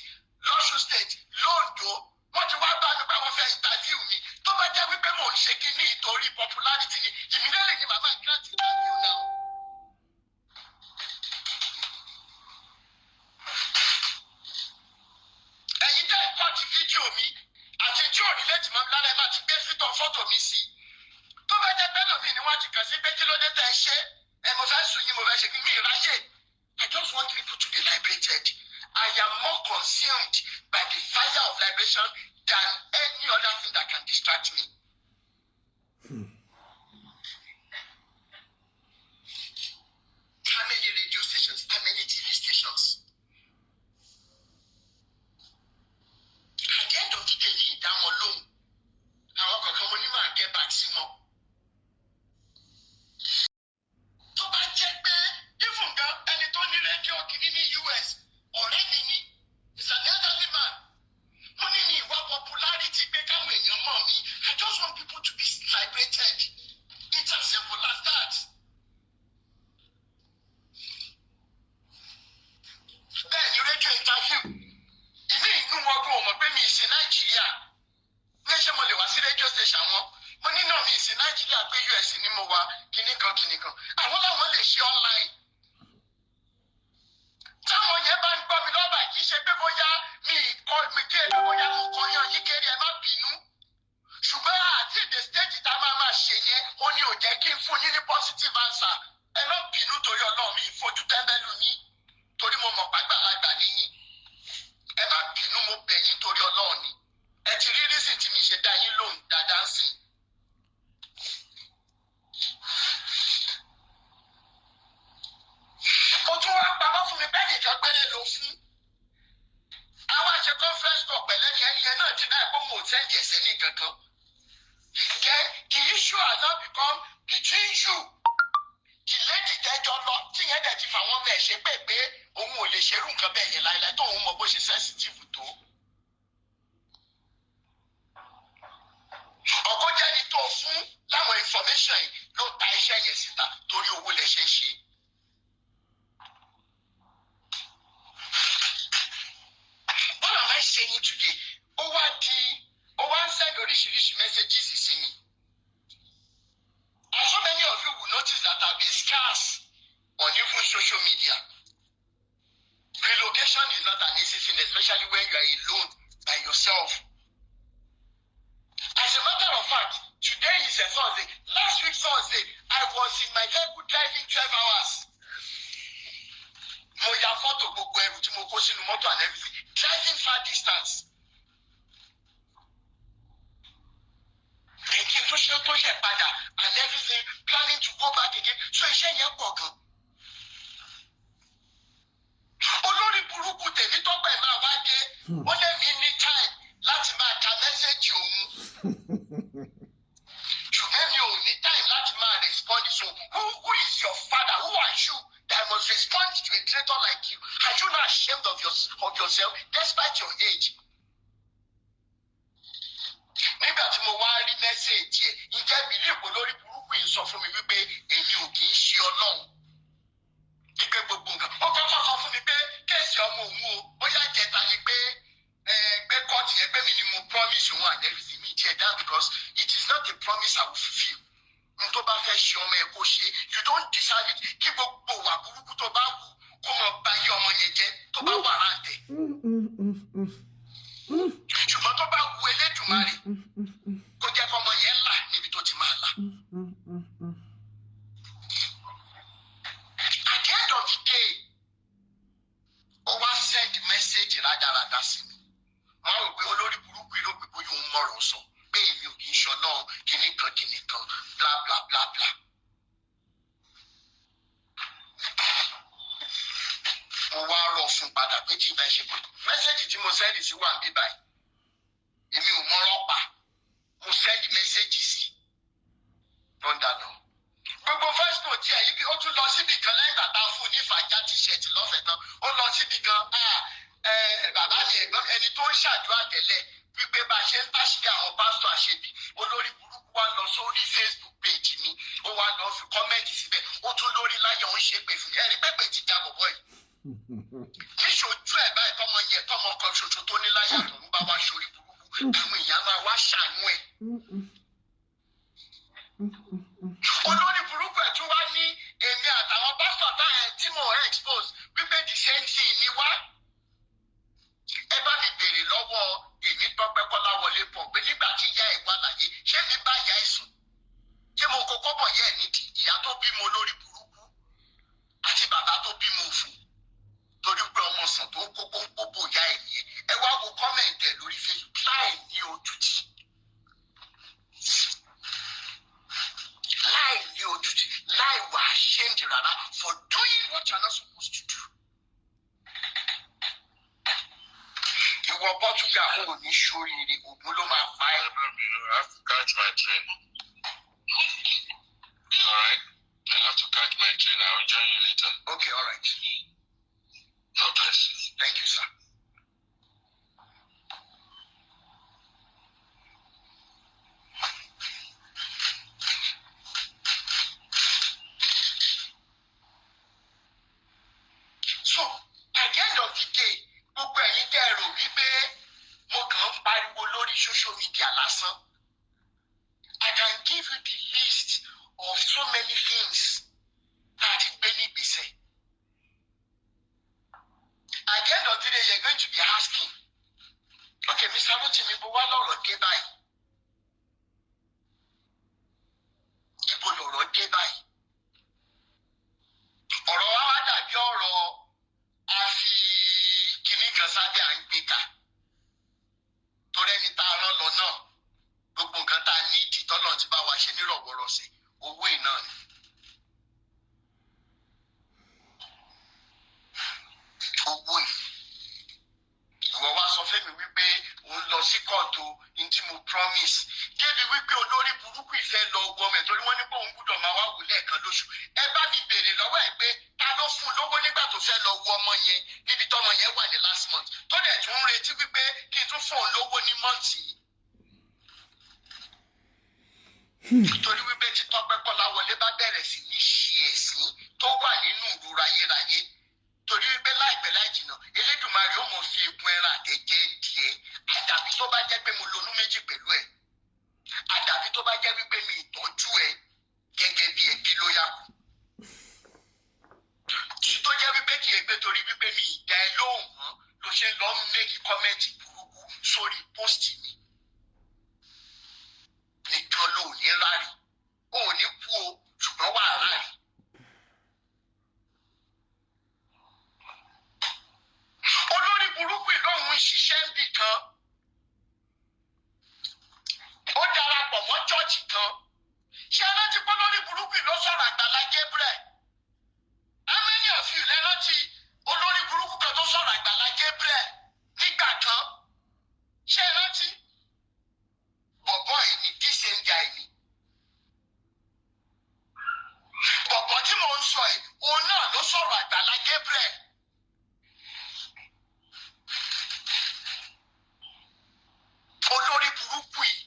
lọ́ṣù state, lóńdó, wọ́n ti wá bá mi pé wọ́n fẹ́ interview mi. Tó bá jẹ́ wípé mò ń ṣe kíní ìtorí popularity ni, ìmílẹ̀lẹ̀ ni màmá grant interview náà. Ẹ̀yin tẹ́ ẹ̀kọ́ ti fídíò mi àti tí ò ní létí mọ́ mi lára ẹ̀ máa ti gbé fọ́tò mi sí. Tó bá jẹ́ pẹ́ lómi ni wọ́n ti kàn sí pé kí ló dé tẹ́ ẹ ṣe mo fẹ́ sùn yín mo fẹ́ ṣe kí mi ráyè. I just want people to be liberated. I am more consumed by the fire of liberation than any other thing that can distract me. How many radio stations? How many TV stations? At the end of the day, yìí dá wọn lóhùn. Àwọn kankan mo ní máa get back sí wọn. Tó bá jẹ́ pé even gan ẹni tó ní rédíò kìíní ní US ọ̀rẹ́ mi ni is an elderly man. Mo ní ní ìwà popularity pé káwọn èèyàn mọ̀ mi. I just want people to be liberated. It's as simple as that. Bẹ́ẹ̀ ni rédíò interview. Ìmí inú wọn kò mọ̀ pé mi ì sí Nàìjíríà. Ní ṣé mo lè wá sí rédíò station wọn? Mo ní náà mi ì sí Nàìjíríà pé US ni mo wà kíní kan. Àwọn làwọn lè ṣe online. Táwọn yẹn bá ń gbọ́ mi lọ́ba kì í ṣe pé bóyá mi kí ẹgbẹ́ bóyá mo kọ́ yan yín kéré ẹ má bínú. Ṣùgbọ́n àti ìdè stage tá máa ṣe yẹn ó ní ò jẹ́ kí n fún yín ní positive answer. Ẹ má bínú torí Ọlọ́run mi ìfojú tẹ́ńbẹ́lú yín torí mo mọ̀ pàgbàlagbà ní yín. Ẹ má bínú mo bẹ̀ yín torí Ọlọ́run ni. Ẹ ti rí reason tí mi ṣe dá yín lóhùn dáadáa sí i. Mo tún wá pamọ́ fún mi bẹ́ẹ̀ nìkan gbélé lọ fún. Àwọn àṣẹ conference call pẹ̀lẹ́ ni ẹni yẹn náà ti náà gbóhùn òtẹ́ẹ̀lì ẹ̀sẹ̀ ní kankan. Then the issue has now become between you. The lady tẹ́jọ́ lọ tí yẹn dẹ̀ ti fà wọ́n bẹ̀ ṣe pé òun ò lè ṣerú nǹkan bẹ́ẹ̀ yẹn láéláé tó òun mọ bó ṣe sensitive tó. Ọ̀gọ́jẹ́ni tó fún láwọn information yìí ló ta iṣẹ́ yẹn síta torí owó lè ṣe é ṣe. saying today. Ó wá send oríṣiríṣi messages sí mi. And so many of you will notice that I've been scarce on even social media. Relocation is not an easy thing, especially when you are alone by yourself. As a matter of fact, today is a Thursday. Last week Thursday, I was in my vehicle driving 12 hours. Mo ya photo gbogbo ẹrù tí mo kó sínú mọ́tò and everything. Driving far distance. Thinking tó ṣe padà and everything, planning to go back again. So iṣẹ́ yẹn pọ̀ gan. Olórí burúkú tèmi tọ́pẹ̀ máa wá dé. Ó lé mi ní time láti máa ka mẹ́sẹ̀gì òun. Ṣùgbọ́n mi ò ní time láti máa respond. So who is your father? Who are you that I must respond to a traitor like you? Are you not ashamed of yourself despite your age? Nígbà tí mo wá rí mẹ́sẹ̀gì ẹ̀, ǹjẹ́ bìlíìfù olórí burúkú yìí sọ fún mi wípé èmi ò kì í ṣe Ọlọ́run. Ike gbogbo nǹkan. Ó kọ́kọ́ sọ fún mi pé kéèsì ọmọ òun o, bóyá jẹta ni pé kọ́ọ̀tù yẹn pé mi ni mo promise òun and everything mi jẹ that because it is not a promise I will fulfill. N tó bá fẹ́ ṣe ọmọ ẹ kó ṣe, you don't deserve it. Kí gbogbo wà burúkú tó bá wù kó mọ bá yé ọmọ yẹn jẹ tó bá wà rántẹ̀. Ṣùgbọ́n tó bá wù Elédùmarè kó jẹ́ kó ọmọ yẹn là níbi tó ti máa là. At the end of the day, ó wá send message rádaràda sí mi. Wọ́n rò pé olórí burúkú yìí ló pè bóyá òun mọ̀rọ̀ sọ pé èmi ò kì í ṣọ náà kìnnìkan bla bla bla bla. Mo wá rọ̀ fún padà pé kí n bá ṣe pé mẹ́sẹ̀gì tí mo sẹ́ẹ̀dì sí wà ń bí báyìí. Èmi ò mọ̀rọ̀ pa. Mo sẹ́ẹ̀dì mẹ́sẹ̀gì sí. Tó ń dáná. Gbogbo voice note tí ẹ̀yí bí ó tún lọ síbì kan lẹ́yìn bàbá fún ní fàájà t-shirt lọ́fẹ̀ẹ́ tán. Ó lọ síbì kan bàbá mi ẹ̀gbọ́n ẹni tó ń ṣàdúrà tẹ́lẹ̀ wípé bá a ṣe ń tàṣírí àwọn pásítọ̀ àṣebì olórí burúkú wa lọ sórí Facebook page mi ó wá lọ fi kọ́mẹ́ǹtì síbẹ̀ ó tún lórí láyọ̀ ń ṣe pé fún ẹ̀rí pẹ́pẹ́ ti já bọ̀bọ̀ yìí. Níṣojú ẹ̀ báyìí tọmọ kan ṣoṣo tó ní láyà tó ń bá wa ṣorí burúkú àwọn èèyàn máa wá ṣàánú ẹ̀. Olórí burúkú ẹ̀ tún wá ní èmi àtàwọn pásítọ̀ táyà tí mò ń expose wípé the same thing ni wá. Ẹ bá mi béèrè lọ́wọ́ èmi Tọ́pẹ́ Kọ́láwọlé pọ̀ pé nígbà tí ìyá ẹ̀ wà láyé ṣé mi bá ìyá ẹ̀ sùn? Ṣé mo kọ́kọ́ bọ̀ yẹ́ ẹ̀ nídìí ìyá tó bímọ olórí burúkú àti bàbá tó bímọ òfin torí pé ọmọ sàn tó ń kókó ń kókó ìyá ẹ̀ nìyẹn. Ẹ wá wo kọ́mẹ̀ntì ẹ̀ lórí Facebook láì ní ojútì. Láì ní ojútì, láì wà ashamed rárá for doing what you are not supposed to do. Ìwọ Portugal ò ní ṣoríire ògùn ló máa pa ẹ́. I have to catch my train. All right? I have to catch my train. I will join you later. Okay, all right. God bless you. Thank you, sir. So, at the end of the day, gbogbo ẹ̀yin tẹ́ ẹ rò wípé mo kàn ń pariwo lórí social media lásán. I can give you the list of so many things that ti gbé ní ìgbésẹ̀. At the end of the day, you're going to be asking, okay, Mr. Rotimi, bó wá lọ̀rọ̀ dé báyìí? Ibo lọ̀rọ̀ dé báyìí? Ọ̀rọ̀ wa wá dàbí ọ̀rọ̀ àfi kìíní kan sábẹ́ à ń gbé ka. Torí ẹni tá a rán lọ náà, gbogbo nǹkan tá a ní ìdí tọ́lọ̀ tí bá wa ṣe nírọ̀wọ́rọ̀sẹ̀, owó iná ni. Owó yìí. Ìwọ wá sọ fẹ́mi wípé òun lọ sí kóòtù ní tí mo promise. Débi wípé olórí burúkú ìfẹ́ lọ wọ ọmọ ẹ̀ torí wọ́n ní pé òun gbúdọ̀ máa wá wò lẹ́ẹ̀kan lóṣù. Ẹ bá mi béèrè lọ́wọ́ ẹ̀ pé ta ló fún un lówó nígbà tó fẹ́ lọ wo ọmọ yẹn níbi tọ́mọ yẹn wà ní last month. Tó dẹ̀ tún ń retí wípé kí n tún fún òun lówó ní mọ́ǹtì yìí. Nítorí wípé tí Tọ́pẹ́ Kọ́láwọlé bá bẹ̀rẹ̀ sí ní ṣe ẹ̀sìn tó wà nínú ìrora ayérayé. Torí wípé láìpẹ́ láì jìnnà Elédùmarè ó mọ̀ fi egun ẹran àtẹ̀jẹ́ díẹ̀ wípé torí wípé mi ìdá ẹ lóhùn mọ́ ló ṣe lọ ń make comment burúkú sórí post mi nìkan ló ní rárí ó ní kú o ṣùgbọ́n wà á rárí. olórí burúkú ìlọ́hùn ń ṣiṣẹ́ níbì kan ó darapọ̀ mọ́ chọ́ọ̀chì kan ṣé ẹ rántí pé olórí burúkú ló sọ̀rọ̀ Àgbàlá Gabriel how many of you lẹ rántí olórí burúkú kan tó sọ̀rọ̀ Àgbàlá Gabriel nígbà kan ṣé ẹ rántí bọ̀bọ̀ yìí ni this same guy ni bọ̀bọ̀ tí mò ń sọ yìí òun náà ló sọ̀rọ̀ Àgbàlá Gabriel. olórí burúkú yìí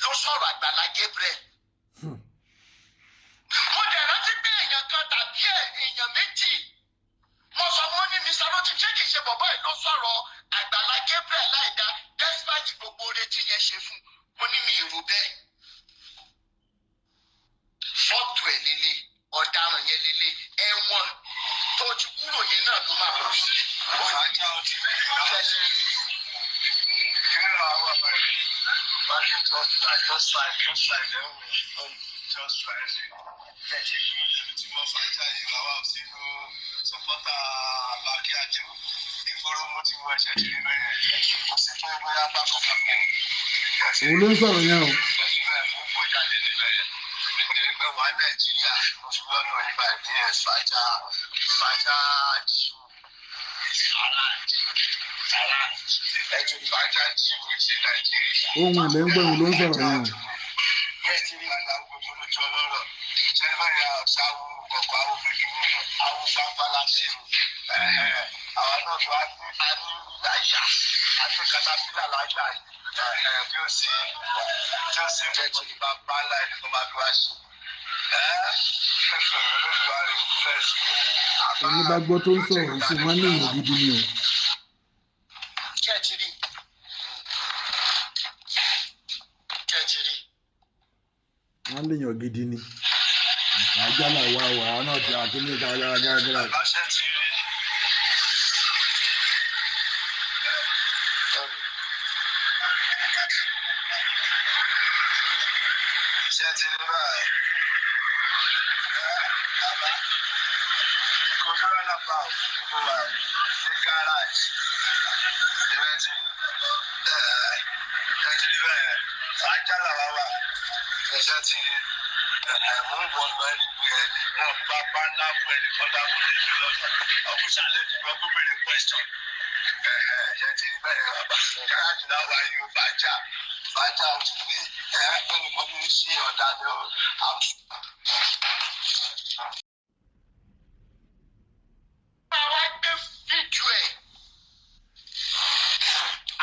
ló sọ̀rọ̀ Àgbàlá Gabriel. mo dẹ̀ rántí pé èèyàn kan tàbí èèyàn méjì mo sọ wọn ní Mr. Rotimi ṣé kìí ṣe bọ̀bọ̀ yìí ló sọ̀rọ̀ Àgbàlá Gabriel láìda despite gbogbo oore tí yẹn ṣe fún mo ní mi èrò bẹ́ẹ̀. fọ́tò ẹ̀ lélẹ̀ ọ̀daràn yẹn lélẹ̀ ẹ̀wọ̀n tó ti kúrò yẹn náà ló máa kú sí. ọ̀nàjà ọtí bẹ́ẹ̀ òun ló ń sọ̀rọ̀ yẹn o. Nàìjíríà wọ́n lọ nípa ìpínlẹ̀ fàájà ohun ilẹ̀ ń gbọ́ òun ló ń sọ̀rọ̀ yẹn o. àwọn náà tó wá ní láyà àti katapila lágbà bí ó sì bẹ̀rẹ̀ ní bàbá ńlá ẹni tó máa fi wá sí. ẹni bá gbọ́ tó ń sọ̀rọ̀ sí wọn ní ìyẹn gidi ni o. wọ́n léèyàn gidi ni àjálà wà náà ti àkíní ká gágárá.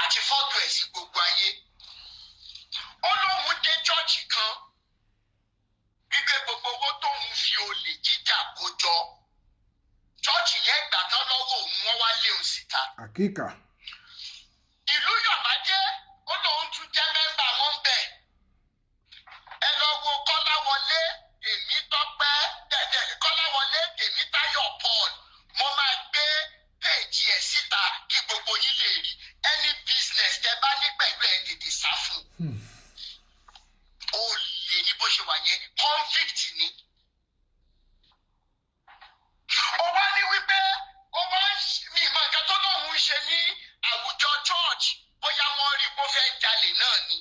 àti fọ́tò ẹ̀ sí gbogbo ayé ó lóun dé chọ́ọ̀chì kan wípé gbogbo owó tóun fi olè jíjà kó jọ chọ́ọ̀chì yẹn gbà tán lọ́wọ́ òun wọ́n wá lé òun síta. àkíkà. ìlú Yọ̀bádé ó lóun tún jẹ́ mẹ́mbà wọn bẹ̀ ẹ lọ wo Kọ́láwọlé Tèmítọ́pẹ́ Kọ́láwọlé Tèmítáyọ̀ Paul mo máa gbé péèjì ẹ̀ síta kí gbogbo yín lè rí any business tẹ bá ní pẹ̀lú ẹ̀ tètè sá fún. ó lè ní bó ṣe wà yẹn convict ni. ó wá ní wípé ó wá mi ìmọ̀ nǹkan tó lóun ń ṣe ní àwùjọ church bóyá wọ́n rí bó fẹ́ jalè náà ni.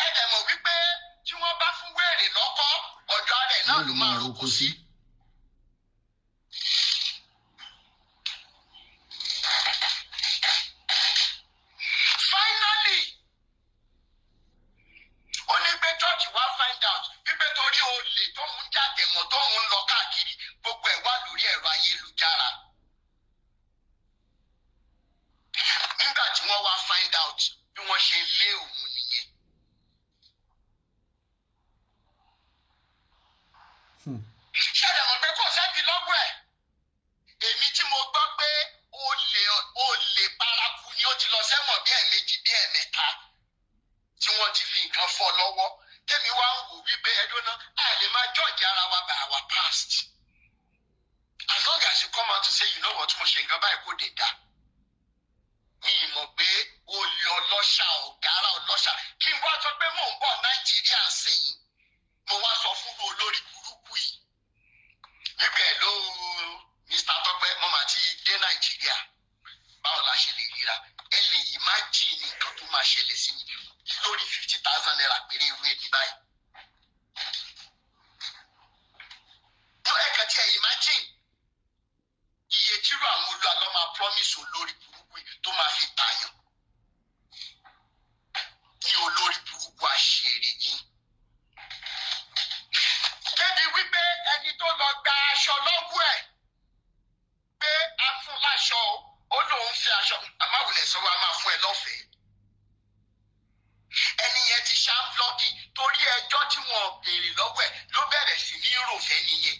ẹ dẹ̀ mọ̀ wípé tí wọ́n bá fún wèrè lọ́kọ́ ọ̀dọ̀ rẹ̀ náà ló máa roko sí. Finally ó ní pé church wá find out wípé torí olè tóun ń jàtẹ̀mọ́ tóun ń lọ káàkiri gbogbo ẹ̀ wá lórí ẹ̀rọ ayélujára. nígbà tí wọ́n wá find out bí wọ́n ṣe lé òun nìyẹn. ṣẹlẹ̀ mọ̀ pé kò sẹ́bi lọ́wọ́ ẹ̀ èmi tí mo gbọ́ pé olè paraku ni ó ti lọ sẹ́wọ̀n bí ẹ̀ẹ̀mejì bí ẹ̀ẹ̀mẹ́ta tí wọ́n ti fi nǹkan fọ́ lọ́wọ́ tèmi wá ń wò wípé ẹdún náà a lè máa judge ara wa by our past as long as but mo ṣe nǹkan báyìí kò dé dá. Mi ì mọ̀ pé olè ọlọ́ṣà ọ̀gára ọlọ́ṣà kí n wá sọ pé mò ń bọ̀ Nàìjíríà sìn yín mo wá sọ fún olórí burúkú yìí níbẹ̀ ló Mr. Tọ́pẹ́ mo máa ti dé Nàìjíríà báwo la ṣe lè ríra ẹ lè yìí má jì ní nǹkan tó máa ṣẹlẹ̀ sí mi lórí 50,000 naira péré ìwé mi báyìí. Ẹ̀ka tí ẹ yìí má jì iye tírú àwọn olú àlọ́ máa promise olórí burúkú tó máa fi tààyàn ní olórí burúkú àṣírí yìí. Débi wípé ẹni tó lọ gba aṣọ lọ́wọ́ ẹ̀ pé a fún láṣọ ó lóun fi aṣọ àmáwulẹ̀ sọ́wọ́ a máa fún ẹ lọ́fẹ̀ẹ́. Ẹni yẹn ti ṣá ń blọ́kì torí ẹjọ́ tí wọ́n béèrè lọ́wọ́ ẹ̀ ló bẹ̀rẹ̀ sí ní ròfẹ́ nìyẹn.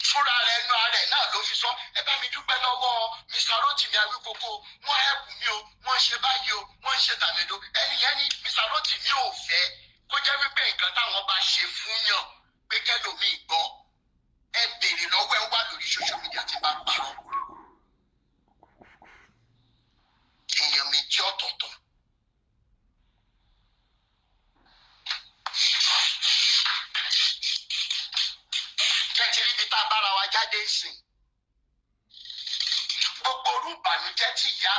Fúnra rẹ̀ ẹnu ara ẹ̀ náà ló fi sọ ẹ bá mi dúpẹ́ lọ́wọ́ Mr. Rotimi Awíkókó wọ́n hẹ́pù mi o wọ́n ṣe báyìí o wọ́n ṣe tàmẹ́dó ẹni yẹn ní Mr. Rotimi ò fẹ́ kó jẹ́ wípé nǹkan táwọn bá ṣe fún yàn pé kẹ́lòmíì gbọ́ ẹ béèrè lọ́wọ́ ẹ wà lórí social media tí bá parọ́. Èèyàn méjì ọ̀tọ̀ọ̀tọ̀. Kẹ́tìrí bí tá a bára wa jáde sìn. Gbogbo orú ìbànújẹ́ tí ìyá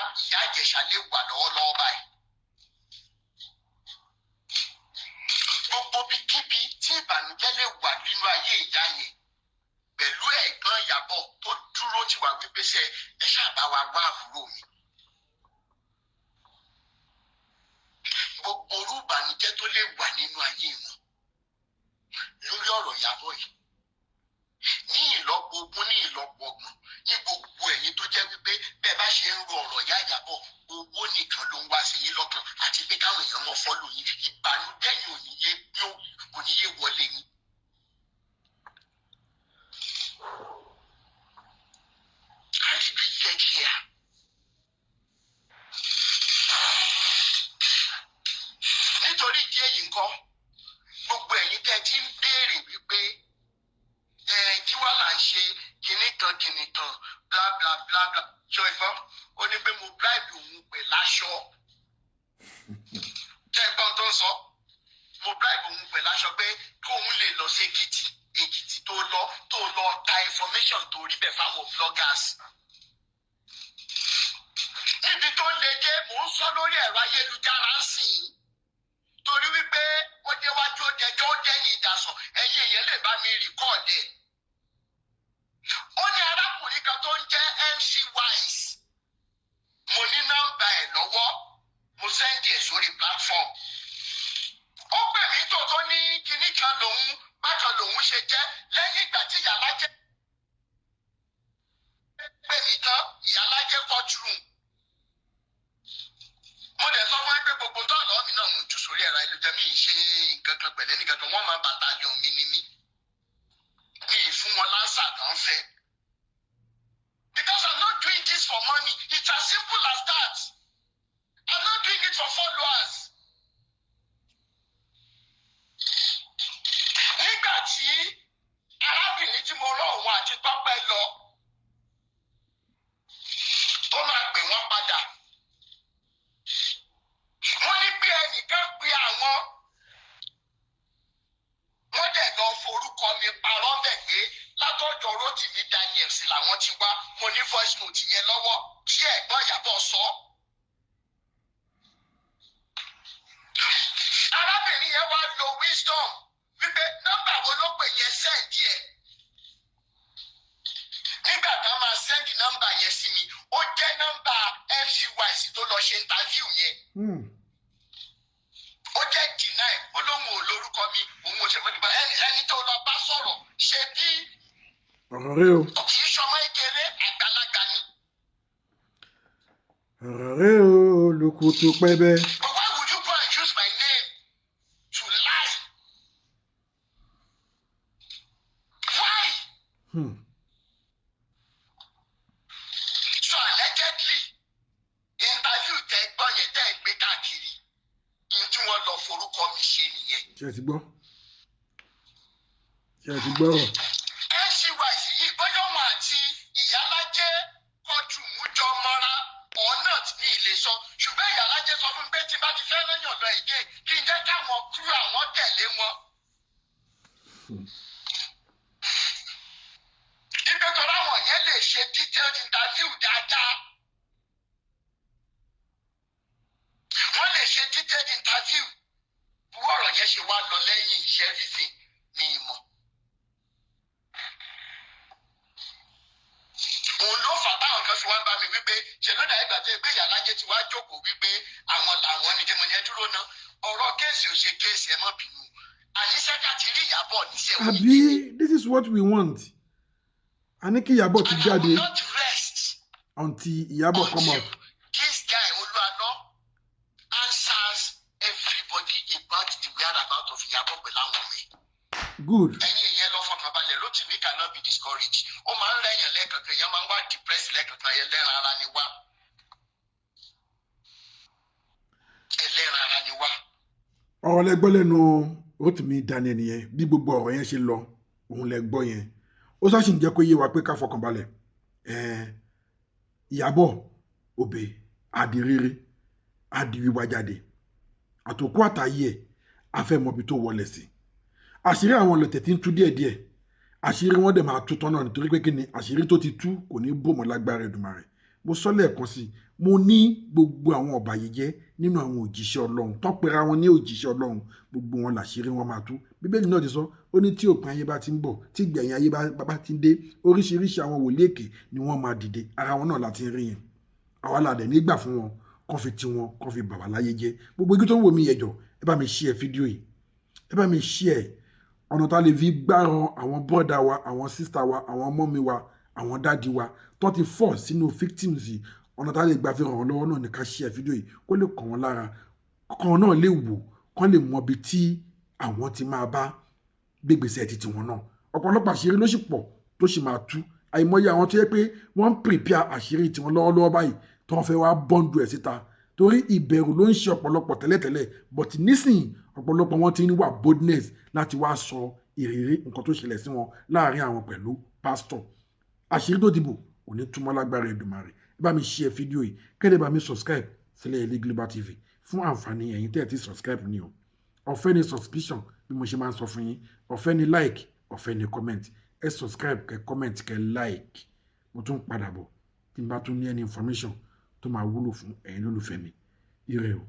Ìjẹ̀ṣà lè wà lọ́wọ́lọ́wọ́ báyìí. Gbogbo bíkíbi tí ìbànújẹ́ lè wà nínú ayé ìyá yẹn pẹ̀lú ẹ̀gbọ́n Ìyábọ̀ tó dúró tí wà wípé ṣe ẹ ṣáàbá wa wá àbúrò mi. Gbogbo orú ìbànújẹ́ tó lè wà nínú ayé wọn lórí ọ̀rọ̀ Ìyábọ̀ yìí ní ìlọ́po ogún ní ìlọ́po ọgbọ̀n ní gbogbo ẹ̀yin tó jẹ́ wípé bẹ́ẹ̀ bá ṣe ń ro ọ̀rọ̀ ìyá Ìyábọ̀ owó nìkan ló ń wá sí yín lọ́kàn àti pé káwọn èèyàn mọ̀ fọ́lù yín ìbànújẹ́ yìí kò ní yé wọlé yín. How did we get here? Nítorí ìdí èyí ńkọ́ gbogbo ẹ̀yin tẹ́ ti ń béèrè wípé kí wọ́n là ń ṣe kinní kan bla bla bla bla ṣọ ìfọ́ ó ní pé mo bribe òun pè láṣọ jẹ́ ìgbọ́n tó ń sọ mo bribe òun pè láṣọ pé kóun lè lọ sí Èkìtì tó lọ ta information tó rí bẹ̀ fáwọn bloggers. Níbi tó le dé mò ń sọ lórí ẹ̀rọ ayélujára ń sìn torí wípé ó déwájú ó dẹjọ́ ó dẹ́yìn ìdásọ̀ ẹ̀yin èèyàn lè bá mi rìkọ́ọ̀dì ẹ̀. Ó ní arákùnrin kan tó ń jẹ́ MC Wise mo ní nọ́mbà ẹ̀ lọ́wọ́ mo sẹ́ndì ẹ̀ sórí platform. Ó pè mí tó ní kinní kan lòun bákan lòun ṣe jẹ́ lẹ́yìn ìgbà tí Ìyálájẹ́ pè mí tán Ìyálájẹ́ courtroom. Mo dẹ̀ sọ fún ẹ pé gbogbo tó àlọ́ mi náà mo jù sórí ẹ̀rọ ayélujára mi ṣe nǹkan kan pẹ̀lẹ́ nìkan kan wọ́n máa bàtàlíọ̀n mi ní mí. Mi ì fún wọn lánsà kan fẹ́. Because I'm not doing this for money. It's as simple as that. I'm not doing it for followers. Nígbà tí arábìnrin tí mo rán òun àti Tọ́pẹ́ lọ tó máa pè wọ́n padà. Wọ́n ní pé ẹnìkan pe àwọn. Wọ́n dẹ̀ lọ forúkọ mi parọ́ bẹ̀ pé látọ̀dọ̀ Rotimi Daniels làwọn ti wá mo ní voice note yẹn lọ́wọ́ tí ẹ̀gbọ́n Ìyábọ̀ sọ. Arábìnrin yẹn wá lo wisdom wípé nọ́mbà wo ló pè yẹn sẹ́ǹdì ẹ̀. Nígbà tán máa sẹ́ǹdì nọ́mbà yẹn sí mi ó jẹ́ nọ́mbà MC Wise tó lọ ṣe interview yẹn. Ó jẹ́ deny ó lóun ò lórúkọ mi òun ò ṣe fún nípa ẹni tó lọ bá sọ̀rọ̀ ṣe bí ọ̀rọ̀ rẹ o. kì í ṣọmọ ìkéré àgbàlagbà ni. ọ̀rọ̀ rẹ o lókùtù pẹ́bẹ́. But why would you go and use my name to lie? Why? So allegedly interview tẹ gbọ́ yẹn tẹ́ ẹ gbé káàkiri tí wọ́n lọ forúkọ mi ṣe nìyẹn. Ṣé ẹ ti gbọ́? Ṣé ẹ ti gbọ́rọ̀? MC Wise yìí bọ́jọ́ wọn Ibi tó láwọn yẹn lè ṣe detailed interview dáadáa. Wọ́n lè ṣe detailed interview. Bí ọ̀rọ̀ yẹn ṣe wá lọ lẹ́yìn iṣẹ́ fífi ní ìmọ̀. Òun ló fà táwọn kan fi wá bá mi wípé ṣe ló dàgbà tó gbé ìyàlájẹ tí wàá jókòó wípé àwọn làwọn ní jẹmọ yẹn dúró ná ọ̀rọ̀ kéèsì ò ṣe kéèsì ẹ mọ́ bínú àníṣe ká ti rí Ìyábọ̀ níṣẹ́ wọn. Àbí this is what we want. A ní kí Ìyábọ̀ ti jáde until Ìyábọ̀ come out. This guy Olúaná answers everybody about the whereabout of Ìyábọ̀ pẹ̀lú àwọn ọmọ ẹ̀. Good. Ẹ̀yin ìyẹn lọ fọkàn balẹ̀ Rotimi cannot be discouraged. Ó máa ń rẹ̀yàn lẹ́ẹ̀kankan, èèyàn máa ń wá depressed lẹ́ẹ̀kankan, ẹlẹ́ran ara ni wá. Ẹlẹ́ran ara ni wá. Ọ̀rọ̀ lẹ gbọ́ lẹ́nu Rotimi Daniel nìyẹn bí gbogbo ọ̀rọ̀ yẹn ṣe lọ òun lẹ gbọ́ yẹn. Ó ṣáà ń jẹ́ kó yé wa pé ká fọkàn balẹ̀. Ìyábọ̀ òbè àdìrere àdìwíwá jáde. Àtòkù àtàyè ẹ̀ afẹ́mọbi tó wọlé sí. Àṣírí àwọn ọlọ̀tẹ̀ tí ń tú díẹ̀díẹ̀ àṣírí wọn dẹ̀ máa tú tán náà nítorí pé kí ni àṣírí tó ti tú kò ní bò mọ́ lágbára Èdùmàrè. Mo sọ lẹ́ẹ̀kan sí mo ní gbogbo àwọn ọ̀bàyéjẹ́ nínú àwọn òjíṣẹ́ Ọlọ́run tó pera wọn ní òjíṣẹ́ Ọlọ́run gbogbo wọn làṣírí wọn máa tú. Bíbélì náà ti sọ ó ní tí òpin ayé bá ti ń bọ̀ tí ìgbẹ̀yìn ayé bá ti ń dé oríṣiríṣi àwọn wòlíì èké ni wọ́n máa dìde ara wọn náà láti rí yẹn. Àwa là dẹ̀ nígbà fún wọn kán fi ti wọn kán fi bà wá láyé jẹ́. Gbogbo igi tó ń wò mí yẹjọ ẹ bá mi share fídíò yìí ẹ bá mi share ọ̀nà tá lè fi gbáràn àwọn bọ́dà wa àwọn sísítà wa àwọn ọmọ mi wa àwọn dáàdi wa tó ti fọ́ sínú victims yìí ọ̀nà tá lè gbà fi ràn wọ́n lọ́wọ́ náà ní ká share fídíò yìí kó lè kàn wọ́n lára kàn náà lè wò kán lè mọ ibi tí àwọn ti máa bá gbégbèsè títí wọn náà. Ọ̀pọ̀lọpọ̀ àṣírí ló sì pọ̀ tó sì máa tú àìmọye àwọn tó yẹ pé wọ́n ń prepare àṣírí tiwọn lọ́wọ́lọ́wọ́ báyìí tó wọ́n fẹ́ wá bọ́ǹdù ẹ̀ síta torí ìbẹ̀rù ló ń ṣe ọ̀pọ̀lọpọ̀ tẹ́lẹ̀tẹ́lẹ̀ but nísìnyí ọ̀pọ̀lọpọ̀ wọn ti ń wà boldness láti wá sọ ìrírí nǹkan tó ṣẹlẹ̀ sí wọn láàrin àwọn pẹ̀lú pásítọ̀. Àṣírí tó dìbò ò ní túmọ̀ lágbára Èdùmàrè. Ẹ bá mi share fídíò yìí kẹ́lẹ́ bá mi subscribe sílẹ̀ Ilé Global TV fún àǹfààní ẹ̀yin tẹ́ ẹ ti subscribe ni o. Ọ̀fẹ́ ni subscription bí mo ṣe máa ń sọ fún yín ọ̀fẹ́ ni like ọ̀fẹ́ ni comment ẹ subscribe kẹ́ comment kẹ́ like mo tún padà bọ̀ tí n bá tún ní any information tó máa wúlò fún ẹ̀yin lólùfẹ́ mi ire o.